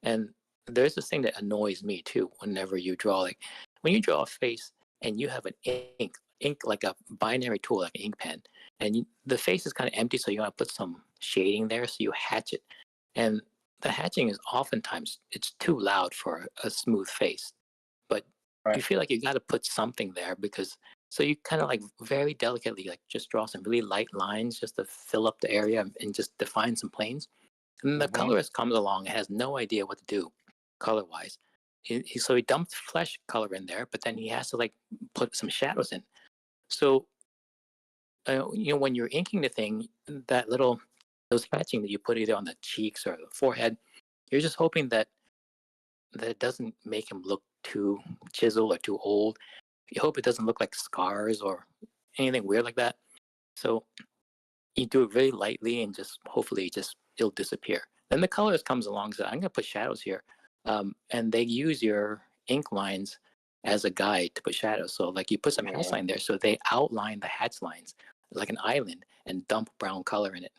and there's this thing that annoys me too. Whenever you draw, like when you draw a face and you have an ink like a binary tool, like an ink pen, and the face is kind of empty, so you want to put some shading there, so you hatch it, and the hatching is oftentimes it's too loud for a smooth face, but you Right. feel like you got to put something there because so you kind of like very delicately like just draw some really light lines just to fill up the area and just define some planes. And then the colorist comes along and has no idea what to do color wise. So he dumped flesh color in there, but then he has to like put some shadows in. So you know, when you're inking the thing, that little those patching that you put either on the cheeks or the forehead, you're just hoping that it doesn't make him look too chiseled or too old. You hope it doesn't look like scars or anything weird like that. So you do it very lightly and just hopefully it'll disappear. Then the colorist comes along and says, I'm gonna put shadows here. And they use your ink lines as a guide to put shadows. So like you put some hatch line there, so they outline the hatch lines like an island and dump brown color in it.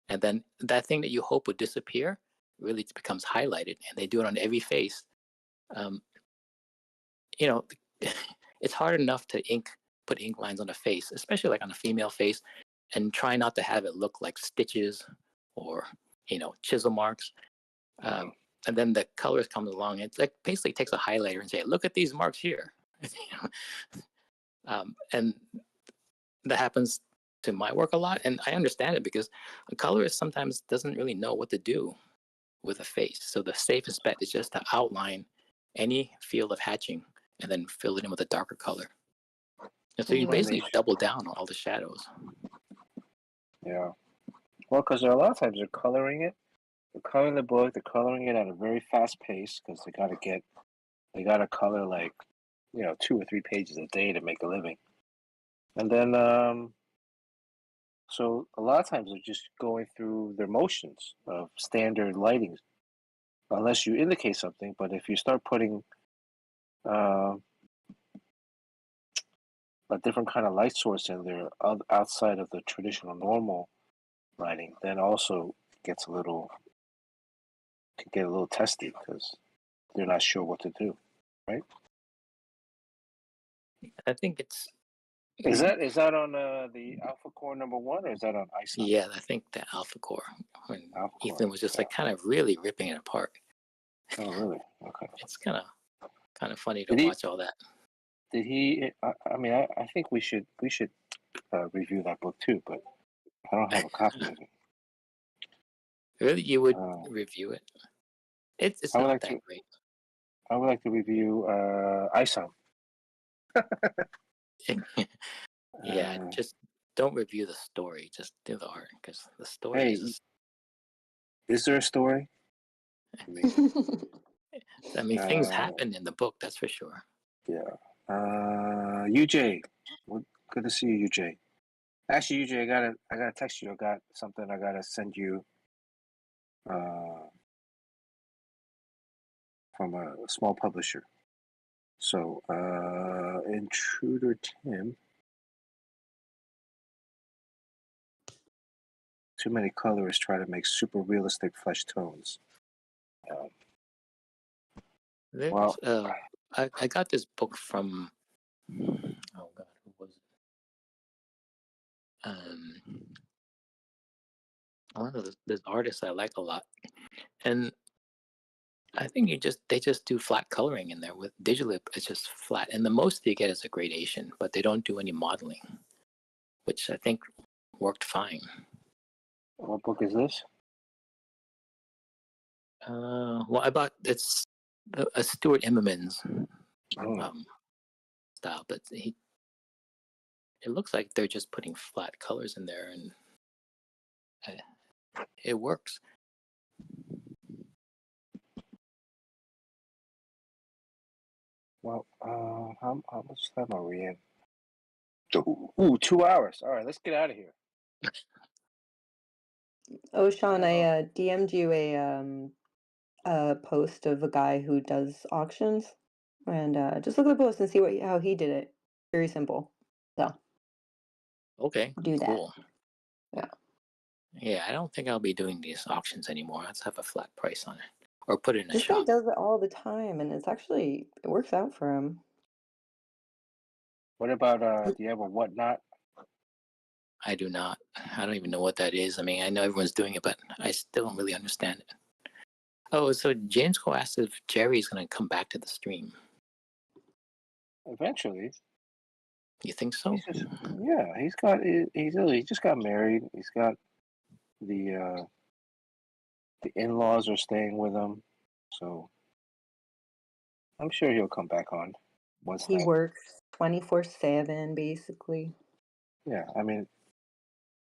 And then that thing that you hope would disappear really becomes highlighted, and they do it on every face. Um, you know, it's hard enough to put ink lines on a face, especially like on a female face, and try not to have it look like stitches or chisel marks. And then the colors comes along. It's like basically takes a highlighter and say, "Look at these marks here," and that happens to my work a lot, and I understand it because a colorist sometimes doesn't really know what to do with a face. So the safest bet is just to outline any field of hatching and then fill it in with a darker color. And so you basically double down on all the shadows. Yeah. Well, because a lot of times they're coloring it. They're coloring the book. They're coloring it at a very fast pace because they gotta color like 2 or 3 pages a day to make a living. And then so a lot of times they're just going through their motions of standard lighting, unless you indicate something. But if you start putting a different kind of light source in there outside of the traditional normal lighting, then also can get a little testy because they're not sure what to do, right? I think it's Is that on the Alpha Core #1 or is that on ISO? Yeah, I think the Alpha Core when Alpha Ethan Core, was just like kind of really ripping it apart. Oh, really? Okay. It's kind of funny to watch all that. Did he? I mean, I think we should review that book too, but I don't have a copy of it. Really, you would review it? It's not that great. I would like to review ISO. Yeah, just don't review the story. Just do the art because the story is. Is there a story? I mean, things happen in the book. That's for sure. Yeah. UJ, good to see you, UJ. Actually, UJ, I gotta text you. I got something I gotta send you. From a small publisher. So, Intruder Tim. Too many colorists try to make super realistic flesh tones. Well, I got this book from, oh God, who was One of this artist I like a lot, and I think they just do flat coloring in there. With digitally, it's just flat, and the most you get is a gradation, but they don't do any modeling, which I think worked fine. What book is this? Well, it's a Stuart Immerman's style, but it looks like they're just putting flat colors in there, and it works. Well, how much time are we in? Ooh, 2 hours. All right, let's get out of here. Oh, Sean, I DM'd you a post of a guy who does auctions, and just look at the post and see how he did it. Very simple. So Okay, do that. cool. Yeah. Yeah, I don't think I'll be doing these auctions anymore. Let's have a flat price on it, or put it in a This guy shop. does it all the time, and it works out for him. What about do you have a whatnot? I do not. I don't even know what that is. I mean, I know everyone's doing it, but I still don't really understand it. Oh, so James Cole asked if Jerry's going to come back to the stream. Eventually. You think so? He just got married. He's got the in-laws are staying with him, so I'm sure he'll come back on once He works 24/7, basically. Yeah, I mean,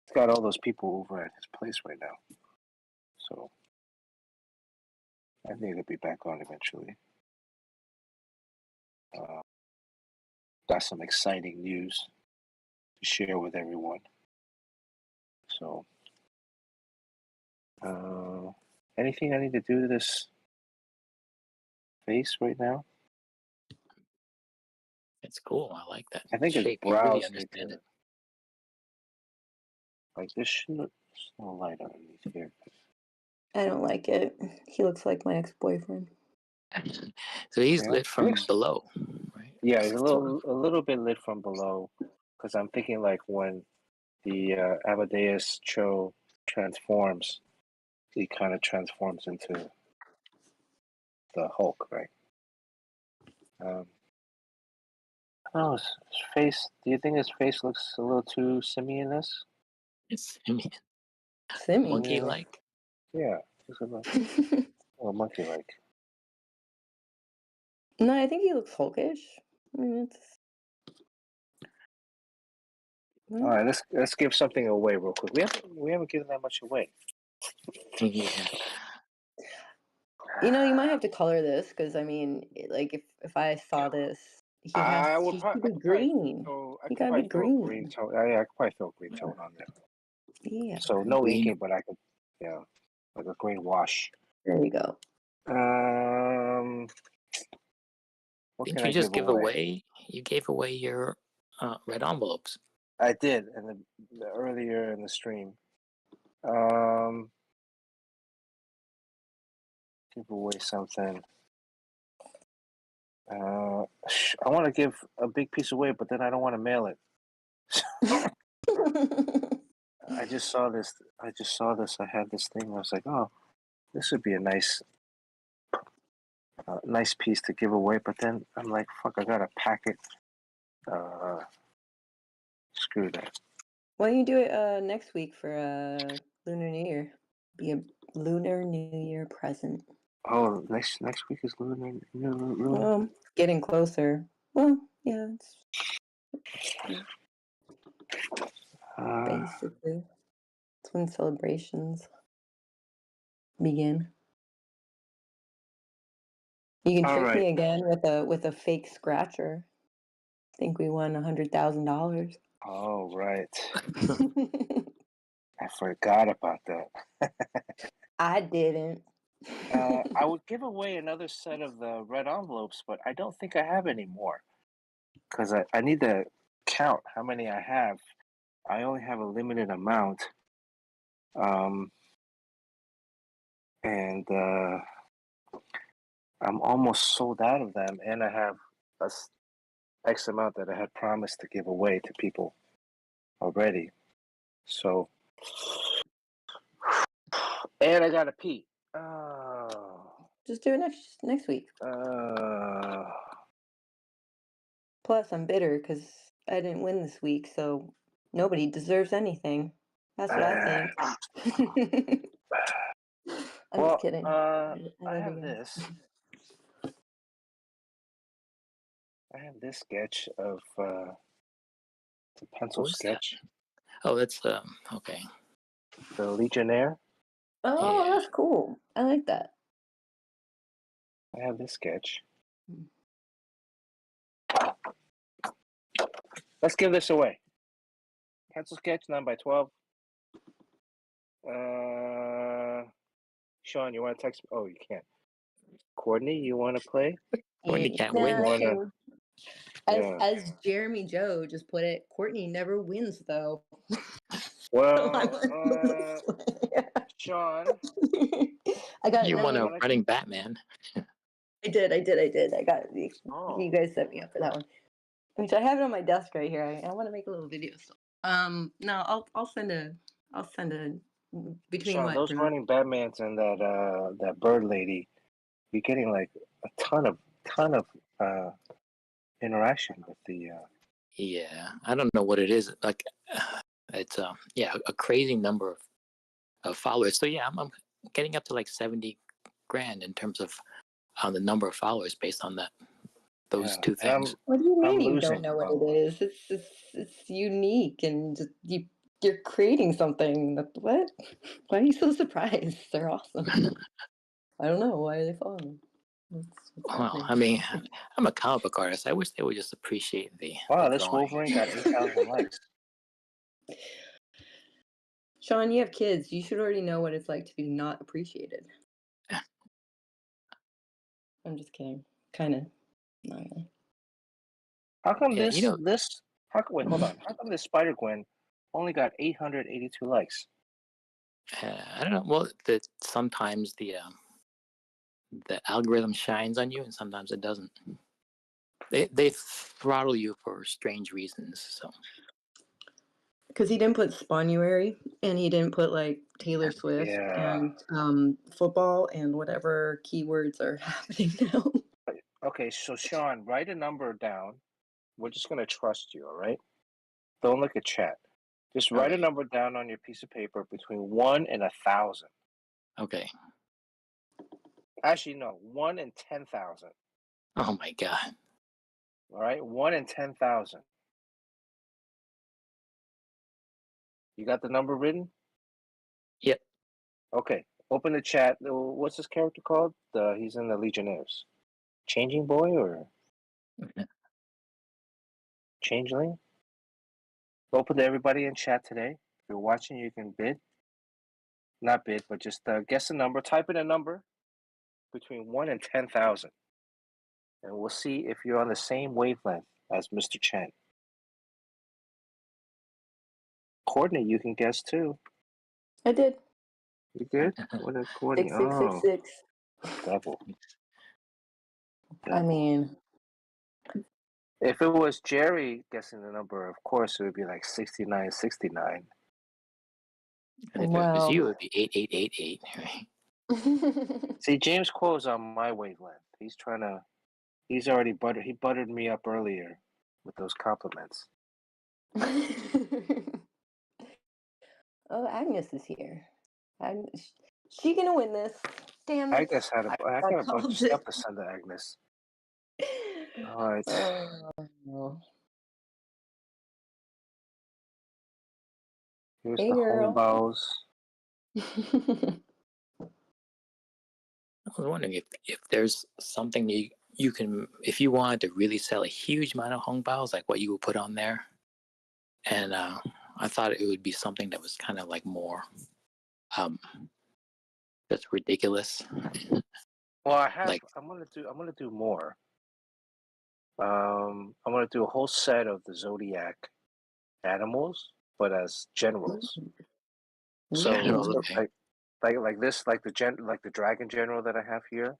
he's got all those people over at his place right now, so I think he'll be back on eventually. Got some exciting news to share with everyone. So, anything I need to do to this face right now? It's cool. I like that. I think shape. his You really brows understand it. like there's no light underneath here. I don't like it. He looks like my ex-boyfriend. So he's lit from below, right? Yeah, he's a little bit lit from below, because I'm thinking like when the Amadeus Cho transforms, he kind of transforms into the Hulk, right? Oh, his face. Do you think his face looks a little too simian-esque? It's simian. Simian? Monkey-like? Yeah, just a little monkey-like. No, I think he looks Hulkish. I mean, All right, let's give something away real quick. We haven't given that much away. Yeah. You know, you might have to color this because I mean, like if I saw this, he should be green. He gotta be green. Green tone. I could probably throw green tone on there. Yeah. So no green. inking, but I could, like a green wash. There you go. What Didn't can you I just give give away? away? You gave away your red envelopes. I did earlier in the stream. Give away something. I want to give a big piece away, but then I don't want to mail it. I just saw this. I had this thing. I was like, oh, this would be a nice piece to give away. But then I'm like, fuck, I gotta pack it. Screw that. Why don't you do it next week for Lunar New Year? Be a Lunar New Year present. Oh, next week is Lunar. Well, getting closer. Well, yeah, it's basically it's when celebrations begin. You can trick me again with a fake scratcher. Think we won $100,000. Oh, right. I forgot about that. I didn't. I would give away another set of the red envelopes, but I don't think I have any more because I need to count how many I have. I only have a limited amount, and I'm almost sold out of them, and I have a X amount that I had promised to give away to people already. So, and I gotta pee. Oh. Just do it next week. Plus, I'm bitter because I didn't win this week, so nobody deserves anything. That's what I think. I'm just kidding. I have this. I have this sketch of the pencil sketch. That? Oh, that's okay. The Legionnaire. Oh, yeah. That's cool. I like that. I have this sketch. Let's give this away. Pencil sketch 9x12. Sean, you want to text me? Oh, you can't. Courtney, you want to play? Courtney can't win. As Jeremy Joe just put it, Courtney never wins though. Well, Sean, I got. You won a running Batman. I did. I got the. You guys set me up for that one. Which I have it on my desk right here. I want to make a little video. So, no, I'll send a between Sean, what those running Batmans and that bird lady, you're getting like a ton of interaction with the. Yeah, I don't know what it is. Like, it's a crazy number of followers. So yeah, I'm getting up to like 70 grand in terms of the number of followers based on those two things. What do you mean you don't know what it is? It's unique and just, you're creating something. What? Why are you so surprised? They're awesome. I don't know. Why are they following? Well, I mean, I'm a comic book artist. I wish they would just appreciate the. Wow, the this Wolverine got 8,000 likes. Sean, you have kids. You should already know what it's like to be not appreciated. I'm just kidding. Kind of. Not really. How come wait, hold on. How come this Spider-Gwen only got 882 likes? I don't know. Well, sometimes the algorithm shines on you, and sometimes it doesn't. They throttle you for strange reasons. So. Because he didn't put Sponuary, and he didn't put like Taylor Swift and football and whatever keywords are happening now. Okay, so Sean, write a number down. We're just gonna trust you, all right? Don't look at chat. Just write a number down on your piece of paper between 1 and 1,000. Okay. Actually, no, 1 and 10,000. Oh my God. All right, 1 and 10,000. You got the number written? Yep. Okay, open the chat. What's this character called? He's in the Legionnaires. Changing Boy or Changeling? Open to everybody in chat today. If you're watching, you can bid. Not bid, but just guess a number. Type in a number between 1 and 10,000. And we'll see if you're on the same wavelength as Mr. Chen. Courtney, you can guess too. I did. You good? What is Courtney? 6666. Devil. I mean, if it was Jerry guessing the number, of course it would be like 6969. And if it was you, it would be 8888. Right? See, James Quo's on my wavelength. He's already buttered me up earlier with those compliments. Oh, Agnes is here. She gonna win this. Damn it. Agnes I got a bunch of stuff to send to Agnes. All right. Here's the home bows. I was wondering if there's something you can, if you wanted to really sell a huge amount of hong baos, like what you would put on there. And I thought it would be something that was kind of like more that's ridiculous. Well, I'm gonna do more. I'm gonna do a whole set of the Zodiac animals, but as generals. So okay. like the dragon general that I have here.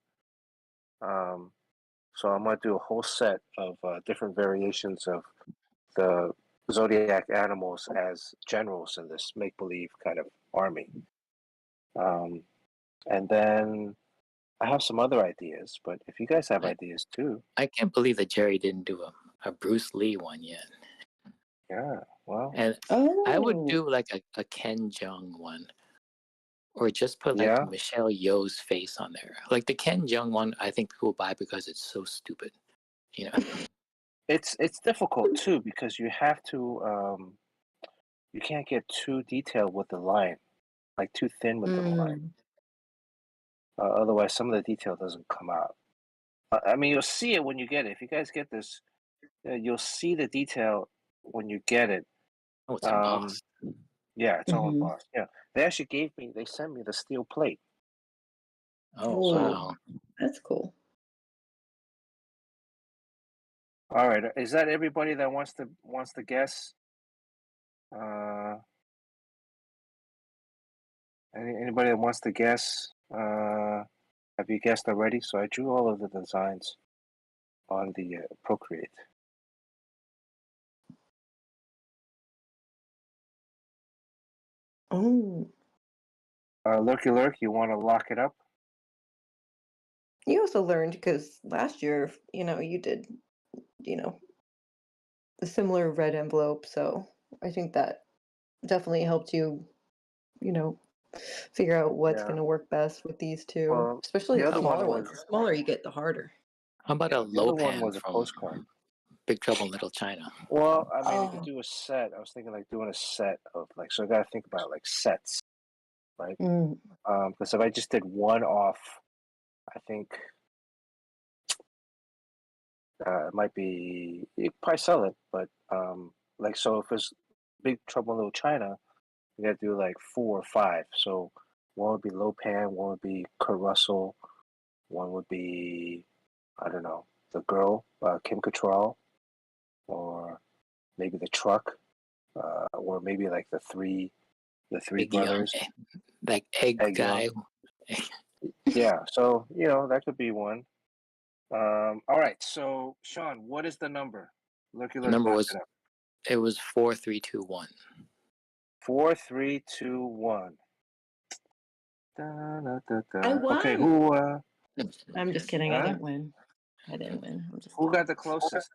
So I'm gonna do a whole set of different variations of the zodiac animals as generals in this make-believe kind of army. And then I have some other ideas, but if you guys have ideas too. I can't believe that Jerry didn't do a Bruce Lee one yet. Yeah, well. And I would do like a Ken Jeong one. Or just put like Michelle Yeoh's face on there. Like the Ken Jeong one, I think people buy because it's so stupid. You know? It's difficult too because you have to you can't get too detailed with the line, like too thin with the line. Otherwise, some of the detail doesn't come out. I mean, you'll see it when you get it. If you guys get this, you'll see the detail when you get it. Oh, it's embossed. Yeah, it's all embossed. Yeah, they actually they sent me the steel plate. Oh, wow. That's cool. All right, is that everybody that wants to guess? Anybody that wants to guess? Have you guessed already? So I drew all of the designs on the Procreate. Oh. Lurky Lurk, you want to lock it up? You also learned because last year, you did, a similar red envelope. So I think that definitely helped you, figure out what's going to work best with these two, Well, especially the the other smaller one ones. The smaller you get, the harder. How about a the other one Lopan was a from postcard. Big Trouble in Little China? Well, I mean, if you do a set, I was thinking like doing a set of like, so I got to think about like sets, right? Because if I just did one off, I think it might be, you'd probably sell it, but like, so if it's Big Trouble in Little China, you got to do like 4 or 5. So one would be Lopan, one would be Kurt Russell, one would be, I don't know, the girl, Kim Cattrall, or maybe the truck, or maybe like the three Big brothers, like egg guy. Yeah, so that could be one. All right, so Sean, what is the number? The number was it was 4321. 4321. I won. Okay, who? I'm just kidding. I didn't win. Who got the closest?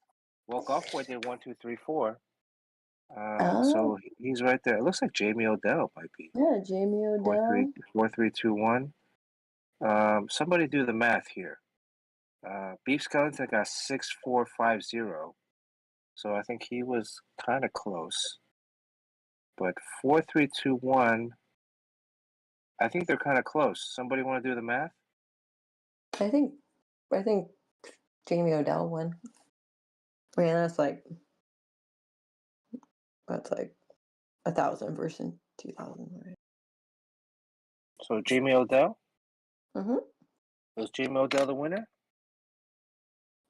Well, Golf Boy did 1, 2, 3, 4. So he's right there. It looks like Jamie Odell might be. Yeah, Jamie Odell. 4, 3, 2, 1. Somebody do the math here. Beef Skeleton got 6450. So I think he was kind of close. But 4321, I think they're kind of close. Somebody want to do the math? I think Jamie Odell won. I mean, that's like 1,000 versus 2,000, right? So Jamie Odell? Mm-hmm. Was Jamie Odell the winner?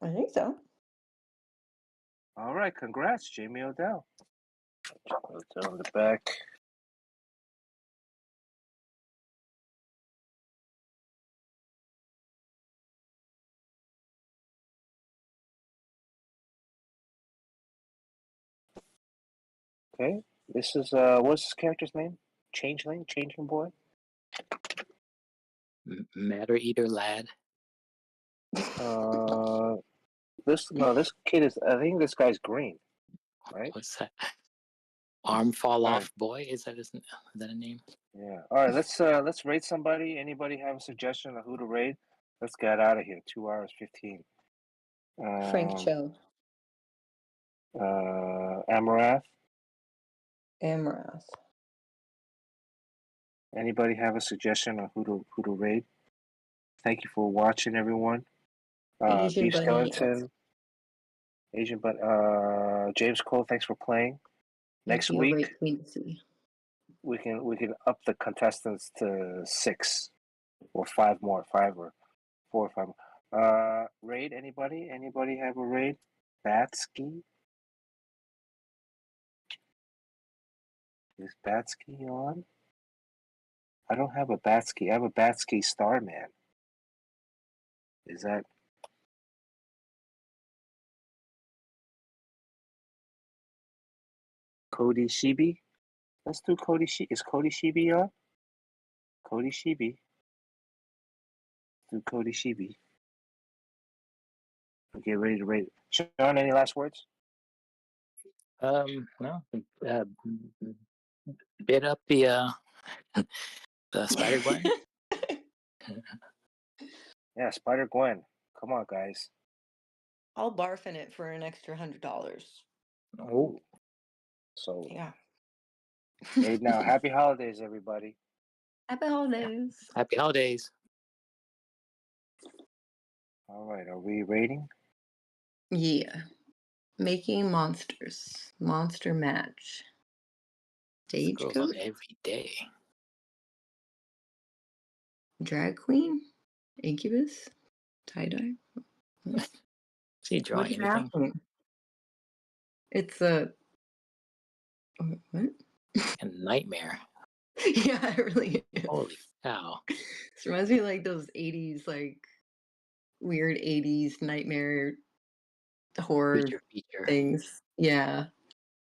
I think so. All right, congrats, Jamie Odell. Odell on the back. Okay, this is what's this character's name? Changeling boy. Matter Eater Lad. This kid is. I think this guy's green, right? What's that? Arm fall off boy? Is that a name? Yeah. All right. Let's rate somebody. Anybody have a suggestion of who to rate? Let's get out of here. 2 hours 15. Frank Cho. Amarath. Amarath. Anybody have a suggestion of who to rate? Thank you for watching, everyone. Asian Beef Bunny. Skeleton. Asian, but James Cole, thanks for playing. Next week we can up the contestants to 6 or 5 more, 5 or 4 or 5 more. Raid, anybody? Anybody have a raid? Batsky? Is Batsky on? I don't have a Batsky. I have a Batsky Starman. Is that Cody Shibi. Let's do Cody Shibi. Is Cody Shibi on? Cody Shibi. Do Cody Shibi. Okay, ready to rate. Sean, any last words? No. Bid up the Spider Gwen. Yeah, Spider Gwen. Come on, guys. I'll barf in it for an extra $100. Oh, So Yeah. hey, now happy holidays, everybody. Happy holidays. happy holidays. All right, are we rating? Yeah. Making monsters. Monster match. This goes on Stagecoach. every day. Drag queen. Incubus. Tie-dye. See, drawing What's anything? happening? It's a what? A nightmare. Yeah, it really is. Holy cow! This reminds me of like those 80s, like weird 80s nightmare horror Feature. things. Yeah.